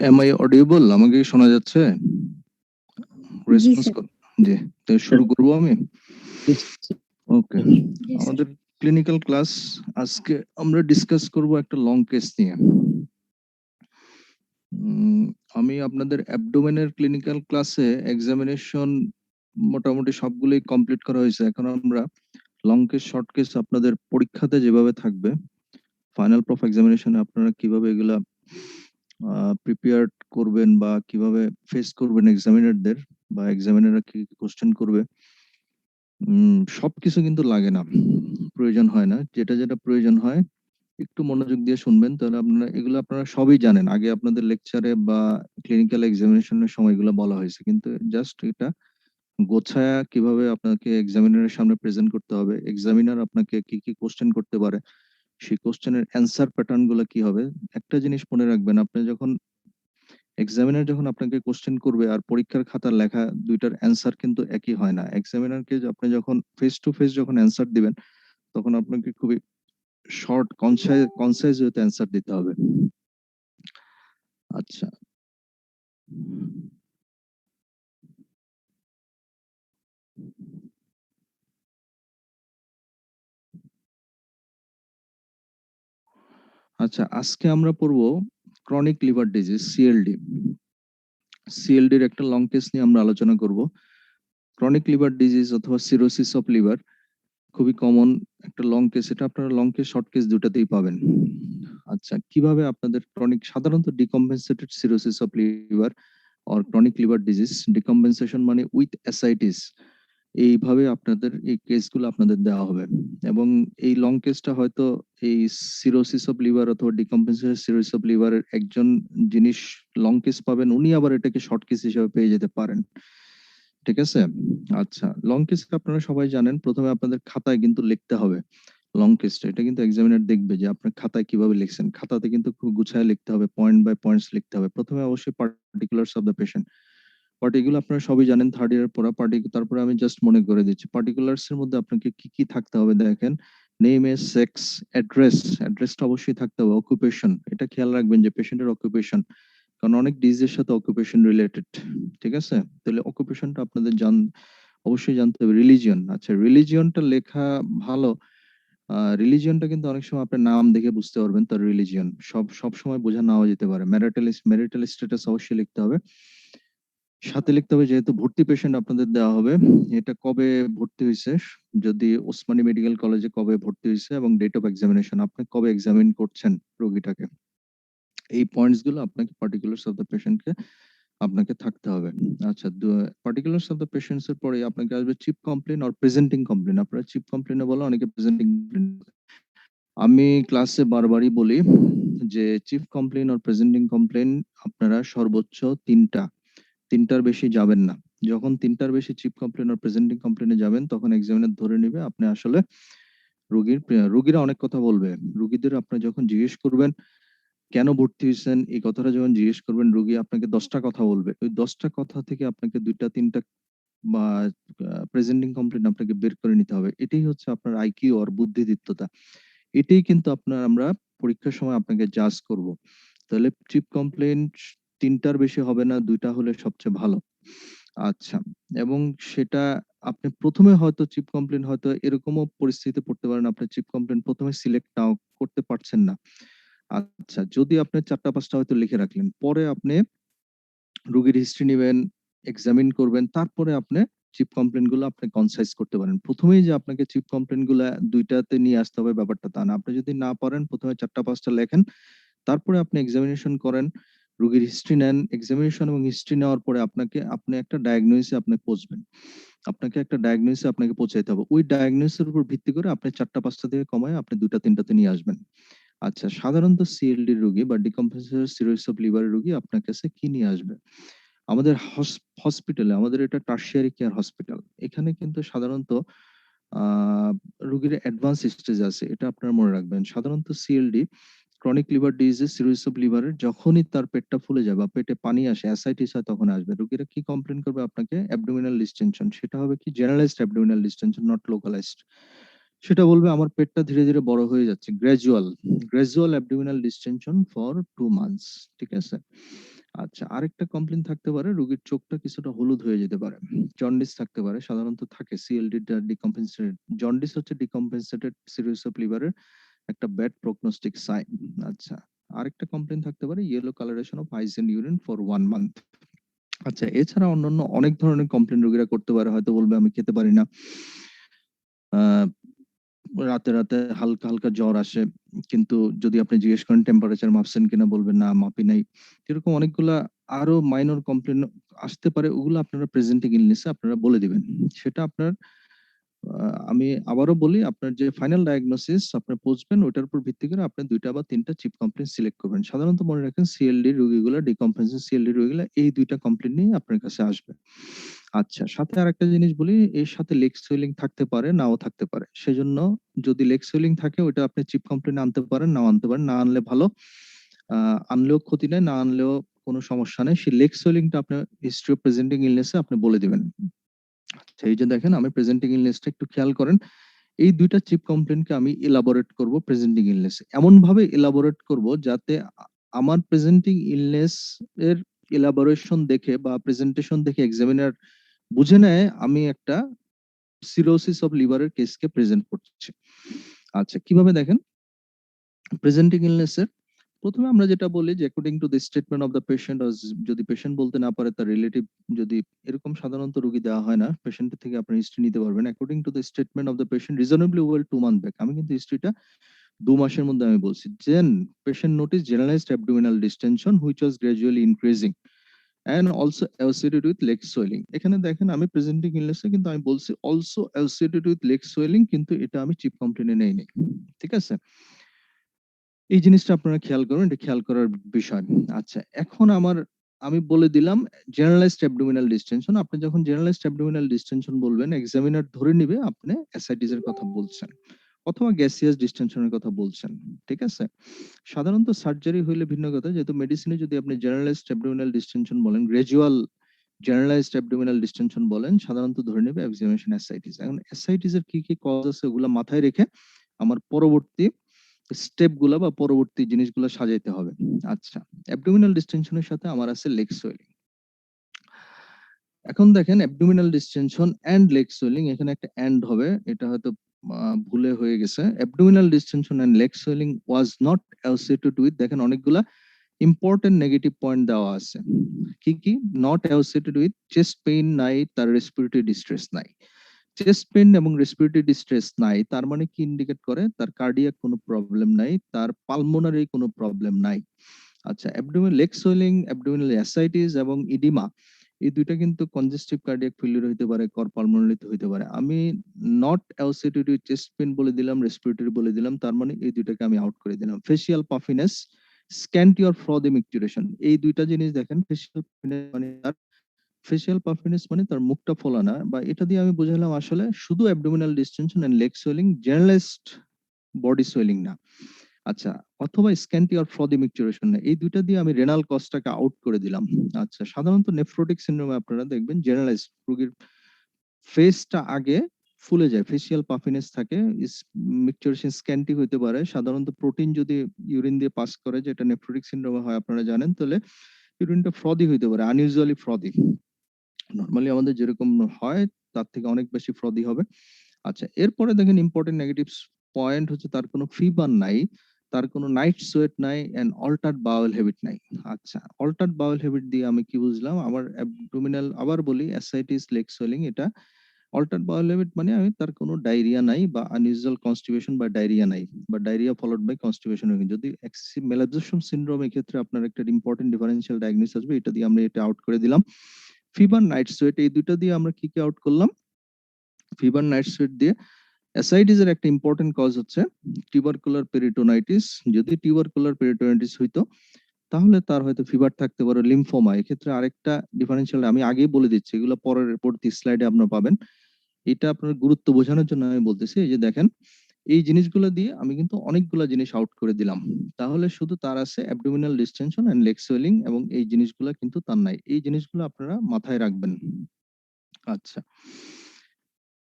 Am I audible? আমাকে কি শোনা যাচ্ছে? জি রেসপন্স স্যার। জি, তো শুরু করব আমি। ওকে, জি স্যার। আমাদের ক্লিনিক্যাল ক্লাস আজকে আমরা ডিসকাস করব একটা লং কেস নিয়ে। আমি আপনাদের অ্যাবডোমেনের ক্লিনিক্যাল ক্লাসে এক্সামিনেশন মোটামুটি সবগুলোই কমপ্লিট করা হয়েছে। এখন আমরা লং কেস, শর্ট কেস আপনাদের পরীক্ষাতে যেভাবে থাকবে, ফাইনাল প্রফ এক্সামিনেশনে আপনারা কিভাবে এগুলা প্রিপেয়ার করবেন বা কিভাবে ফেস করবেন এক্সামিনারদের, বা এক্সামিনাররা কি কোশ্চেন করবে, সবকিছু কিন্তু লাগে না, প্রয়োজন হয় না। যেটা যেটা প্রয়োজন হয় একটু মনোযোগ দিয়ে শুনবেন, তাহলে আপনারা সবই জানেন। আগে আপনাদের লেকচারে বা ক্লিনিক্যাল এক্সামিনেশনের সময় এগুলো বলা হয়েছে, কিন্তু জাস্ট এটা গোছায়া কিভাবে আপনাকে এক্সামিনারের সামনে প্রেজেন্ট করতে হবে, এক্সামিনার আপনাকে কি কি কোশ্চেন করতে পারে, সেই কোশ্চেনের অ্যান্সার প্যাটার্ন গুলো কি হবে। একটা জিনিস মনে রাখবেন, আপনি যখন এক্সামিনার যখন আপনাকে কোশ্চেন করবে আর পরীক্ষার খাতার লেখা, দুইটার অ্যান্সার কিন্তু একই হয় না। এক্সামিনারকে আপনি যখন ফেস টু ফেস যখন অ্যান্সার দিবেন, তখন আপনাকে খুবই শর্ট কনসাইজ ওয়েতে অ্যান্সার দিতে হবে। আচ্ছা, আচ্ছা, আজকে আমরা পড়বো ক্রনিক লিভার ডিজিজ, সিএলডি। সিএলডির একটা লং কেস নিয়ে আমরা আলোচনা করব। ক্রনিক লিভার ডিজিজ অথবা সিরোসিস অফ লিভার খুবই কমন একটা লং কেস। এটা আপনারা লং কেস, শর্ট কেস দুটাতেই পাবেন। আচ্ছা, কিভাবে আপনাদের সাধারণত decompensated cirrhosis of liver or chronic liver disease, decompensation মানে উইথ অ্যাসাইটিস, এইভাবে আপনাদের এই কেসগুলো আপনাদের দেওয়া হবে। এবং এই লং কেসটা হয়তো এই সিরোসিস অফ লিভার অথবা ডিকম্পেনসেটেড সিরোসিস অফ লিভারের একজন জিনিস লং কেস পাবেন, উনি আবার এটাকে শর্ট কেস হিসেবে পেয়ে যেতে পারেন। ঠিক আছে? আচ্ছা, লং কেস আপনারা সবাই জানেন, প্রথমে আপনাদের খাতায় কিন্তু লিখতে হবে লং কেসটা। এটা কিন্তু এক্সামিনার দেখবে যে আপনার খাতায় কিভাবে লিখছেন। খাতাতে কিন্তু খুব গুছায় লিখতে হবে, পয়েন্ট বাই পয়েন্টস লিখতে হবে। প্রথমে অবশ্যই পার্টিকুলারস অফ দ্য পেশেন্ট, বাট এগুলো আপনারা সবই জানেন, থার্ড ইয়ার পড়া। তারপরে আমি জাস্ট মনে করে দিচ্ছি, পার্টিকুলার্স এর মধ্যে আপনাকে কি কি থাকতে হবে দেখেন। নেম, এজ, সেক্স, অ্যাড্রেসটা অবশ্যই থাকতে হবে। অকুপেশন, এটা খেয়াল রাখবেন যে পেশেন্টের অকুপেশন, কারণ অনেক ডিজিজের সাথে অকুপেশন রিলেটেড। ঠিক আছে? তাহলে অকুপেশনটা আপনাদের অবশ্যই জানতে হবে। রিলিজিয়ন, আচ্ছা রিলিজিয়নটা লেখা ভালো। রিলিজিয়নটা কিন্তু অনেক সময় আপনার নাম দেখে বুঝতে পারবেন তার রিলিজিয়ন, সব সময় বোঝা নাও যেতে পারে। ম্যারিটাল স্ট্যাটাস অবশ্যই লিখতে হবে। সাথে লিখতে হবে যেহেতু ভর্তি পেশেন্ট আপনাদের দেওয়া হবে, এটা কবে ভর্তি হয়েছে, যদি ওসমানী মেডিকেল কলেজে কবে ভর্তি হয়েছে, এবং ডেট অফ এক্সামিনেশন, আপনি কবে এক্সামিন করছেন রোগীটাকে। এই পয়েন্টস গুলো আপনাকে পার্টিকুলার্স অফ দ্য পেশেন্টকে আপনাকে থাকতে হবে। আচ্ছা, পার্টিকুলার্স অফ দ্য পেশেন্টস এর পরে আপনাকে আসবে chief complain or presenting complain. আপনারা চিফ কমপ্লেনে বলে, অনেকে প্রেজেন্টিং কমপ্লেন। আমি ক্লাসে বারবারই বলি যে chief complain or presenting complain আপনারা সর্বোচ্চ তিনটার বেশি যাবেন না। যখন তিনটার বেশি চিফ কমপ্লেন আর প্রেজেন্টিং কমপ্লেনে যাবেন, তখন এক্সামিনার ধরে নিবে আপনি আসলে রোগীরা অনেক কথা বলবে। রোগীদের আপনি যখন জিজ্ঞেস করবেন কেন ভর্তি হয়েছেন, এই কথাটা যখন জিজ্ঞেস করবেন, রোগী আপনাকে 10টা কথা বলবে। ওই 10টা কথা থেকে আপনাকে 2টা 3টা বা প্রেজেন্টিং কমপ্লেন আপনাকে বের করে নিতে হবে। এটাই হচ্ছে আপনার আইকিউ আর বুদ্ধিদীপ্ততা। এটাই কিন্তু আমরা পরীক্ষার সময় আপনাকে জাজ করব। তাহলে চিফ কমপ্লেন 3টার বেশি হবে না, 2টা হলে সবচেয়ে ভালো। আচ্ছা, এবং সেটা আপনি প্রথমে হয়তো চিফ কমপ্লেন, হয়তো এরকমও পরিস্থিতিতে পড়তে পারেন আপনি চিফ কমপ্লেন প্রথমে সিলেক্ট নাও করতে পারছেন না। আচ্ছা, যদি আপনি 4টা 5টা হয়তো লিখে রাখলেন, পরে আপনি রোগীর হিস্ট্রি নিবেন, এক্সামিন করবেন, তারপরে আপনি চিফ কমপ্লেন গুলো আপনি কনসাইজ করতে পারেন। প্রথমেই যে আপনাকে চিফ কমপ্লেন গুলা 2টাতে নিয়ে আসতে হবে, ব্যাপারটা তা না। আপনি যদি না পারেন, প্রথমে 4টা 5টা লেখেন, তারপরে আপনি এক্সামিনেশন করেন, রোগীর হিস্ট্রি নেন। এক্সামিনেশন এবং হিস্ট্রি নেওয়ার পরে আপনি একটা ডায়াগনোসিসে আপনি পৌঁছবেন। আপনাকে পৌঁছাইতে হবে। ওই ডায়াগনোসিসের উপর ভিত্তি করে আপনি 4টা 5টা থেকে কমায় আপনি 2টা 3টাতে নিয়ে আসবেন। আচ্ছা, সাধারণত সিএলডি রোগী বা ডিকম্পেনসেটেড সিরোসিস অফ লিভার রোগী আপনার কাছে কি নিয়ে আসবে? আমাদের হসপিটালে, আমাদের এটা টারশিয়ারি কেয়ার হসপিটাল। এখানে কিন্তু সাধারণত রোগীর অ্যাডভান্স স্টেজ আছে, এটা আপনারা মনে রাখবেন। সাধারণত CLD chronic liver disease, cirrhosis of লিভারের যখনই তার পেটটা ফুলে যায় বা পেটে পানি আসে, অ্যাসাইটিস হয়, তখন আসবে। রোগীরা কি কমপ্লেইন করবে আপনাকে? Abdominal distension. সেটা হবে কি? Generalised abdominal distension, not localised. সেটা বলবে আমার পেটটা ধীরে, ধীরে বড় হয়ে যাচ্ছে। Gradual abdominal distension for 2 months. ঠিক আছে? আচ্ছা, আরেকটা কমপ্লেইন থাকতে পারে, রোগীর চোখটা কিছুটা হলুদ হয়ে যেতে পারে। জন্ডিস থাকতে পারে, সাধারণত থাকে সিএলডি টা ডিকম্পেনসেটেড। জন্ডিস হচ্ছে ডিকম্পেনসেটেড সিরোসিস অফ লিভারের একটা ব্যাড প্রগনোস্টিক সাইন। আচ্ছা, আরেকটা কমপ্লেইন থাকতে পারে yellow colouration of eyes and urine for 1 month. আচ্ছা, এছাড়া অন্যান্য অনেক ধরনের কমপ্লেইন রোগীরা করতে পারে। হয়তো বলবে আমি খেতে পারি না। আহ রাতে, রাতে হালকা, হালকা জ্বর আসে। কিন্তু যদি আপনি জিজ্ঞেস করেন টেম্পারেচার মাপছেন কিনা? বলবে না, মাপি নাই। এরকম অনেকগুলা আরো মাইনর কমপ্লেইন আসতে পারে। ওগুলো আপনারা প্রেজেন্টিং ইলনেস এ আপনারা বলে দিবেন। সেটা আপনার আমি আবারও বলি, আপনার যে ফাইনাল ডায়াগনোসিস আপনার পৌঁছবেন, ওটার উপর ভিত্তি করে আপনি ২ টা বা ৩ টা চিপ কমপ্লেইন সিলেক্ট করবেন। সাধারণত মনে রাখেন সিএলডি রোগীগুলা, ডিকম্পেনসেটেড সিএলডি রোগীগুলা এই ২ টা কমপ্লেইন নিয়ে আপনার কাছে আসবে। আচ্ছা, সাথে আরেকটা জিনিস বলি, এর সাথে লেগ সুয়েলিং থাকতে পারে, নাও থাকতে পারে। সেজন্য যদি লেগ সুয়েলিং থাকে ওটা আপনি চিপ কমপ্লেইন আনতে পারেন, নাও আনতে পারেন। না আনলে ভালো। আ আনলেও ক্ষতি নাই, না আনলেও কোনো সমস্যা নেই। সেই লেগ সুয়েলিংটা আপনার হিস্টরি অফ প্রেজেন্টিং ইলনেস এ আপনি বলে দিবেন। আচ্ছা, এই যে দেখেন আমি প্রেজেন্টিং ইলনেসটা একটু খেয়াল করেন। এই ২ টা চিপ কমপ্লেইনকে আমি এলাবোরেট করব প্রেজেন্টিং ইলনেস এ। এমনভাবে এলাবোরেট করব যাতে আমার প্রেজেন্টিং ইলনেস এর এলাবোরেশন দেখে বা প্রেজেন্টেশন দেখে এক্সামিনার বুঝে নেয় আমি একটা সিরোসিস অফ লিভারের কেসকে প্রেজেন্ট করছি। আচ্ছা, কিভাবে দেখেন? প্রেজেন্টিং ইলনেস এর ১ম এ আমরা যেটা বলি যে according to the statement of the patient, যদি পেশেন্ট বলতে না পারে তার রিলেটিভ, যদি এরকম সাধারণত রোগী দেওয়া হয় না। পেশেন্টের থেকে আপনার হিস্ট্রি নিতে পারবেন। According to the statement of the patient reasonably well 2 month back. আমি কিন্তু হিস্ট্রিটা ২ মাসের মধ্যে আমি বলছি। Then patient notice generalised abdominal distension which was gradually increasing and also associated with leg swelling. এখানে দেখেন আমি প্রেজেন্টিং ইলনেস এ কিন্তু আমি বলছি also associated with leg swelling, কিন্তু এটা আমি চিপ কমপ্লেইন এ নেইনি। ঠিক আছে? এই জিনিসটা আপনারা খেয়াল করবেন, এটা খেয়াল করার বিষয়। আচ্ছা, এখন আমি বলে দিলাম জেনারেলাইজড অ্যাবডোমিনাল ডিসটেনশন। আপনি যখন জেনারেলাইজড অ্যাবডোমিনাল ডিসটেনশন বলবেন, এক্সামিনার ধরে নিবে আপনি অ্যাসাইটিস এর কথা বলছেন অথবা গ্যাসিয়াস ডিসটেনশনের কথা বলছেন। ঠিক আছে? সাধারণত সার্জারি হইলে ভিন্ন কথা। যেহেতু মেডিসিনে যদি আপনি জেনারেলাইজড অ্যাবডোমিনাল ডিসটেনশন বলেন, গ্র্যাজুয়াল জেনারেলাইজড অ্যাবডোমিনাল ডিসটেনশন বলেন, সাধারণত ধরে নেবে এক্সামিনেশন অ্যাসাইটিস। এখন অ্যাসাইটিস এর কি, কি কজ আছে ওগুলা মাথায় রেখে আমার পরবর্তী স্টেপ গুলা বা পরবর্তী জিনিসগুলা সাজাইতে হবে। আচ্ছা, অ্যাবডোমিনাল ডিসটেনশনের সাথে আমার আছে লেগ সোয়েলিং। এখন দেখেন abdominal distension and leg swelling, এখানে একটা এন্ড হবে, এটা হয়তো ভুলে হয়ে গেছে। Abdominal distension and leg swelling was not associated with, দেখেন অনেকগুলা ইম্পর্টেন্ট নেগেটিভ পয়েন্ট দেওয়া আছে। কি কি? Not associated with chest pain নাই, তার রেসপিরেটরি ডিস্ট্রেস নাই। চেস্ট পেইন এবং রেসপিরেটরি ডিস্ট্রেস নাই, তার মানে কি ইন্ডিকেট করে? তার কার্ডিয়াক কোনো প্রবলেম নাই, তার পালমোনারি কোনো প্রবলেম নাই। আচ্ছা, লেগ সোয়েলিং, অ্যাবডোমিনাল অ্যাসাইটিস এবং ইডিমা, এই ২ টা কিন্তু কনজেস্টিভ কার্ডিয়াক ফেলিউর হইতে পারে, কর পালমোনারিতে হইতে পারে। আমি not associated with chest pain বলে দিলাম, রেসপিরেটরি বলে দিলাম, তার মানে এই ২ টাকে আমি আউট করে দিলাম। ফেসিয়াল পাফিনেস, স্ক্যান্টি অর ফ্রদি মিকচুরেশন, এই ২ টা জিনিস দেখেন। ফেসিয়াল পাফিনেস মানে তার মুখটা ফোলা না, বা এটা দিয়ে আমি বুঝালাম আসলে শুধু abdominal distension and leg swelling, generalised body swelling না। আচ্ছা, অথবা স্ক্যান্টি অর ফ্রদি মিকচুরেশন না, এই ২ টা দিয়ে আমি রেনাল কজটাকে আউট করে দিলাম। আচ্ছা, সাধারণত নেফ্রোটিক সিনড্রোমে আপনারা দেখবেন জেনারেলাইজড রোগীর ফেসটা আগে ফুলে যায়, ফেসিয়াল পাফিনেস থাকে, মিকচুরেশন স্ক্যান্টি হইতে পারে। সাধারণত প্রোটিন যদি ইউরিন দিয়ে পাস করে, যেটা নেফ্রোটিক সিনড্রোমে হয় আপনারা জানেন, তাহলে ইউরিনটা ফ্রদি হইতে পারে, আনইউজুয়ালি ফ্রদি। নরমালি আমাদের যেরকম হয় তার থেকে অনেক বেশি ফ্রদি হবে। আচ্ছা, এরপরে দেখেন ইম্পর্টেন্ট নেগেটিভস পয়েন্ট হচ্ছে তার কোনো ফিভার নাই, তার কোনো নাইট সোয়েট নাই এন্ড অল্টারড বাওয়েল হ্যাবিট নাই। আচ্ছা, অল্টারড বাওয়েল হ্যাবিট দিয়ে আমি কি বুঝলাম? আমার অ্যাবডোমিনাল, আবার বলি, অ্যাসাইটিস, লেগ সোয়েলিং, এটা অল্টারড বাওয়েল হ্যাবিট মানে আমি তার কোনো ডায়রিয়া নাই বা আনইউজুয়াল কনস্টিপেশন বা ডায়রিয়া নাই, বা ডায়রিয়া ফলোড বাই কনস্টিপেশন। যদি মেলাবজেশন সিনড্রোম, এক্ষেত্রে আপনার একটা ইম্পর্টেন্ট ডিফারেনশিয়াল ডায়াগনোসিস আসবে, এটা দিয়ে আমরা এটা আউট করে দিলাম। ফিভার, নাইট সোয়েট, এই ২ টা দিয়ে আমরা কি আউট করলাম? ফিভার, নাইট সোয়েট দিয়ে। অ্যাসাইটিস এর একটা ইম্পর্টেন্ট কজ হচ্ছে টিউবারকুলার পেরিটোনাইটিস। যদি টিউবারকুলার পেরিটোনাইটিস হইতো তাহলে তার হয়তো ফিভার থাকতে পারে, লিম্ফোমা। এক্ষেত্রে আরেকটা ডিফারেনশিয়াল আমি আগেই বলে দিচ্ছি, এগুলো পরবর্তী স্লাইডে আপনারা পাবেন। এটা আপনার গুরুত্ব বোঝানোর জন্য আমি বলতেছি। এই যে দেখেন, এই জিনিসগুলো দিয়ে আমি কিন্তু অনেকগুলা জিনিস আউট করে দিলাম। তাহলে শুধু তার আছে abdominal distension and leg swelling এবং এই জিনিসগুলা কিন্তু তার নাই। এই জিনিসগুলো আপনারা মাথায় রাখবেন। আচ্ছা।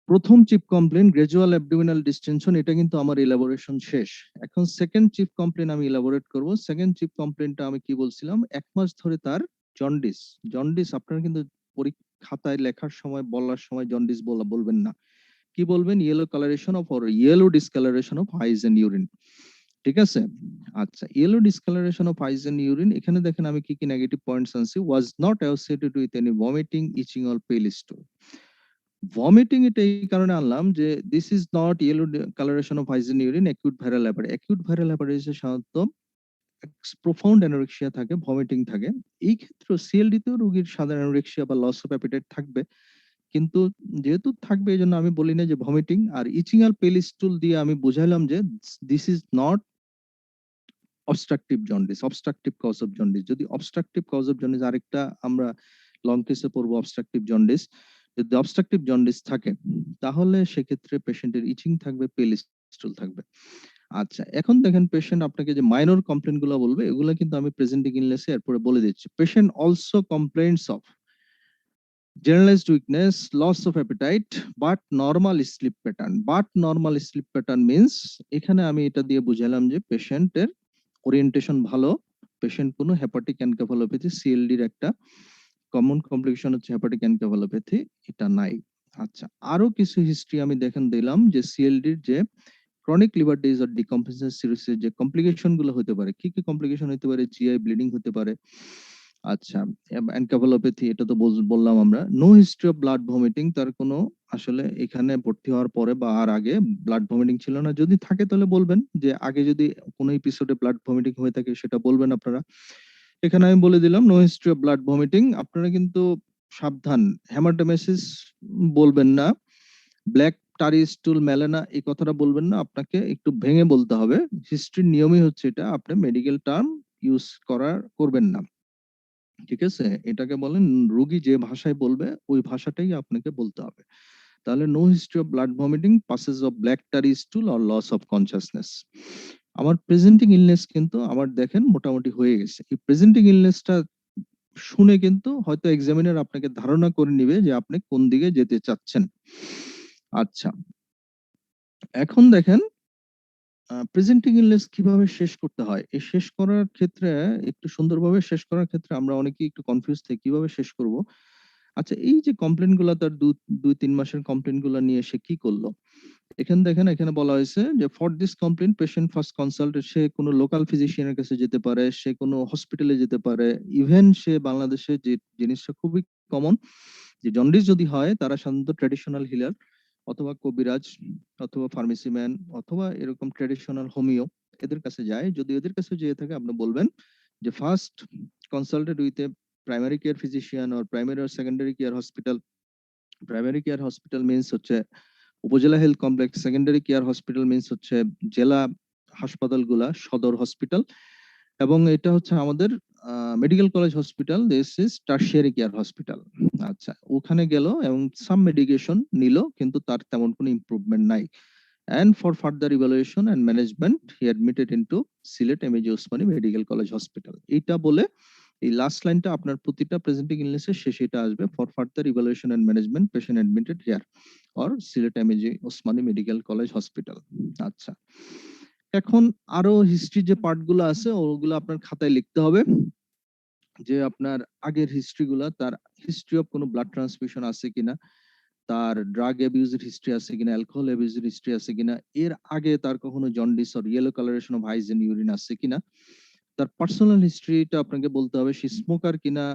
প্রথম চিফ কমপ্লেইন গ্র্যাজুয়াল অ্যাবডোমিনাল ডিসটেনশন, এটা কিন্তু আমার এলাবোরেশন শেষ। এখন সেকেন্ড চিফ কমপ্লেইন আমি এলাবোরেট করব। সেকেন্ড চিফ কমপ্লেইনটা আমি কি বলছিলাম? ১ মাস ধরে তার জন্ডিস। জন্ডিস আপনারা কিন্তু খাতায় লেখার সময় বলার সময় জন্ডিস বলবেন না। কি বলবেন? Yellow colouration of or yellow discolouration of eyes and urine. ঠিক আছে? আচ্ছা, yellow discolouration of eyes and urine, এখানে দেখেন আমি কি কি নেগেটিভ পয়েন্টস আনছি। Was not associated with any vomiting, itching or pale stool. Vomiting এটা এই কারণে আনলাম যে this is not yellow colouration of eyes and urine acute viral hepatitis. Acute viral হ্যাপাটাইটিসে সাধারণত প্রফাউন্ড অ্যানোরেক্সিয়া থাকে, ভমিটিং থাকে। এই ক্ষেত্রে সিএলডি তেও রোগীর সাধারণ অ্যানোরেক্সিয়া বা লস অফ অ্যাপিটাইট থাকবে। কিন্তু যেহেতু থাকবে এজন্য আমি বলি না যে ভমিটিং। আর ইচিং আর পেল স্টুল দিয়ে আমি বুঝাইলাম যে this is not obstructive jaundice, obstructive cause of jaundice. যদি অবস্ট্রাকটিভ কজ অফ জন্ডিস, আরেকটা আমরা লং কেসে পড়বো অবস্ট্রাকটিভ জন্ডিস। যদি অবস্ট্রাকটিভ জন্ডিস থাকে তাহলে সেক্ষেত্রে পেশেন্টের ইচিং থাকবে, পেল স্টুল থাকবে। আচ্ছা, এখন দেখেন পেশেন্ট আপনাকে যে মাইনর কমপ্লেইন গুলো বলবে এগুলো কিন্তু আমি প্রেজেন্টিং ইলনেসে এরপরে বলে দিচ্ছি। Patient also complains of generalized weakness, loss of appetite, but normal sleep pattern. But normal sleep pattern means এখানে আমি এটা দিয়ে বুঝালাম যে পেশেন্টের ওরিয়েন্টেশন ভালো, পেশেন্ট কোনো হেপাটিক এনকেফালোপ্যাথি, সিএলডির একটা কমন কমপ্লিকেশন হচ্ছে হেপাটিক এনকেফালোপ্যাথি, এটা নাই। আচ্ছা, আরো কিছু হিস্ট্রি আমি দিলাম যে সিএলডির যে ক্রনিক লিভার ডিজিজ আর ডিকম্পেনসেশন সিরোসিস যে কমপ্লিকেশন গুলো হতে পারে, কি কি কমপ্লিকেশন হতে পারে? জিআই ব্লিডিং হতে পারে। আচ্ছা, এনকেফালোপ্যাথি এটা তো বললাম আমরা। No history of blood vomiting, তার কোনো আসলে এখানে ভর্তি হওয়ার পরে বা আর আগে ব্লাড ভমিটিং ছিল না। যদি থাকে তাহলে বলবেন যে আগে যদি কোনো এপিসোডে ব্লাড ভমিটিং হয়ে থাকে সেটা বলবেন আপনারা। এখানে আমি বলে দিলাম no history of blood vomiting. আপনারা কিন্তু সাবধান, হেমাটোমেসিস বলবেন না, ব্ল্যাক টারি স্টুল মেলেনা এই কথাটা বলবেন না, আপনাকে একটু ভেঙে বলতে হবে। হিস্ট্রির নিয়মই হচ্ছে এটা, আপনি মেডিকেল টার্ম ইউজ করবেন না। ঠিক আছে? এটাকে বলেন রোগী যে ভাষায় বলবে ওই ভাষাটাই আপনাকে বলতে হবে। তাহলে no history of blood vomiting, passage of black tarry stool or loss of consciousness. আমার প্রেজেন্টিং ইলনেস কিন্তু আমার দেখেন মোটামুটি হয়ে গেছে। এই প্রেজেন্টিং ইলনেসটা শুনে কিন্তু হয়তো এক্সামিনার আপনাকে ধারণা করে নিবে যে আপনি কোন দিকে যেতে চাচ্ছেন। আচ্ছা, এখন দেখেন প্রেজেন্টিং ইলনেস কিভাবে শেষ করতে হয়। এই শেষ করার ক্ষেত্রে একটু সুন্দরভাবে শেষ করার ক্ষেত্রে আমরা অনেকেই একটু কনফিউজ থাকি কিভাবে শেষ করব। আচ্ছা, এই যে কমপ্লেইন গুলা তার ২-৩ মাসের কমপ্লেইন গুলা নিয়ে সে কি করলো? এখানে দেখেন, এখানে বলা হয়েছে যে for this complain patient first consulted, সে কোনো লোকাল ফিজিশিয়ানের কাছে যেতে পারে, সে কোনো হসপিটালে যেতে পারে। ইভেন সে বাংলাদেশে যে জিনিসটা খুবই কমন, যে জন্ডিস যদি হয় তারা সাধারণত ট্র্যাডিশনাল হিলার অথবা কবিরাজ অথবা ফার্মেসি ম্যান অথবা এরকম ট্র্যাডিশনাল হোমিও এদের কাছে যায়। যদি এদের কাছে যেয়ে থাকে আপনি বলবেন যে first consulted with a primary care physician or primary or secondary care hospital. Primary care hospital means হচ্ছে উপজেলা health complex, secondary care hospital means হচ্ছে জেলা হাসপাতালগুলা, সদর হসপিটাল, এবং এটা হচ্ছে আমাদের medical college hospital, this is tertiary care hospital. আচ্ছা, ওখানে গেল এবং সাম মেডিকেশন নিল কিন্তু তার তেমন কোনো ইমপ্রুভমেন্ট নাই। And for further evaluation and management, he admitted into Sylhet MAG Osmani medical college hospital. এইটা বলে এই লাস্ট লাইনটা আপনার প্রতিটা প্রেজেন্টিং ইলনেসের শেষে এটা আসবে, for further evaluation and management patient admitted here or Sylhet MAG Osmani medical college hospital. আচ্ছা, এখন আরো হিস্ট্রি যে পার্ট গুলো আছে ওগুলো আপনার খাতায় লিখতে হবে, যে আপনার আগের হিস্ট্রি গুলা, তার হিস্ট্রি অফ কোনো ব্লাড ট্রান্সফিউশন আছে কিনা, তার ড্রাগ অ্যাবিউজের হিস্ট্রি আছে কিনা, অ্যালকোহল অ্যাবিউজের হিস্ট্রি আছে কিনা, এর আগে তার কখনো jaundice or yellow colouration of eyes and urine আছে কিনা, তার পার্সোনাল হিস্ট্রিটা আপনাকে বলতে হবে, সে স্মোকার কিনা,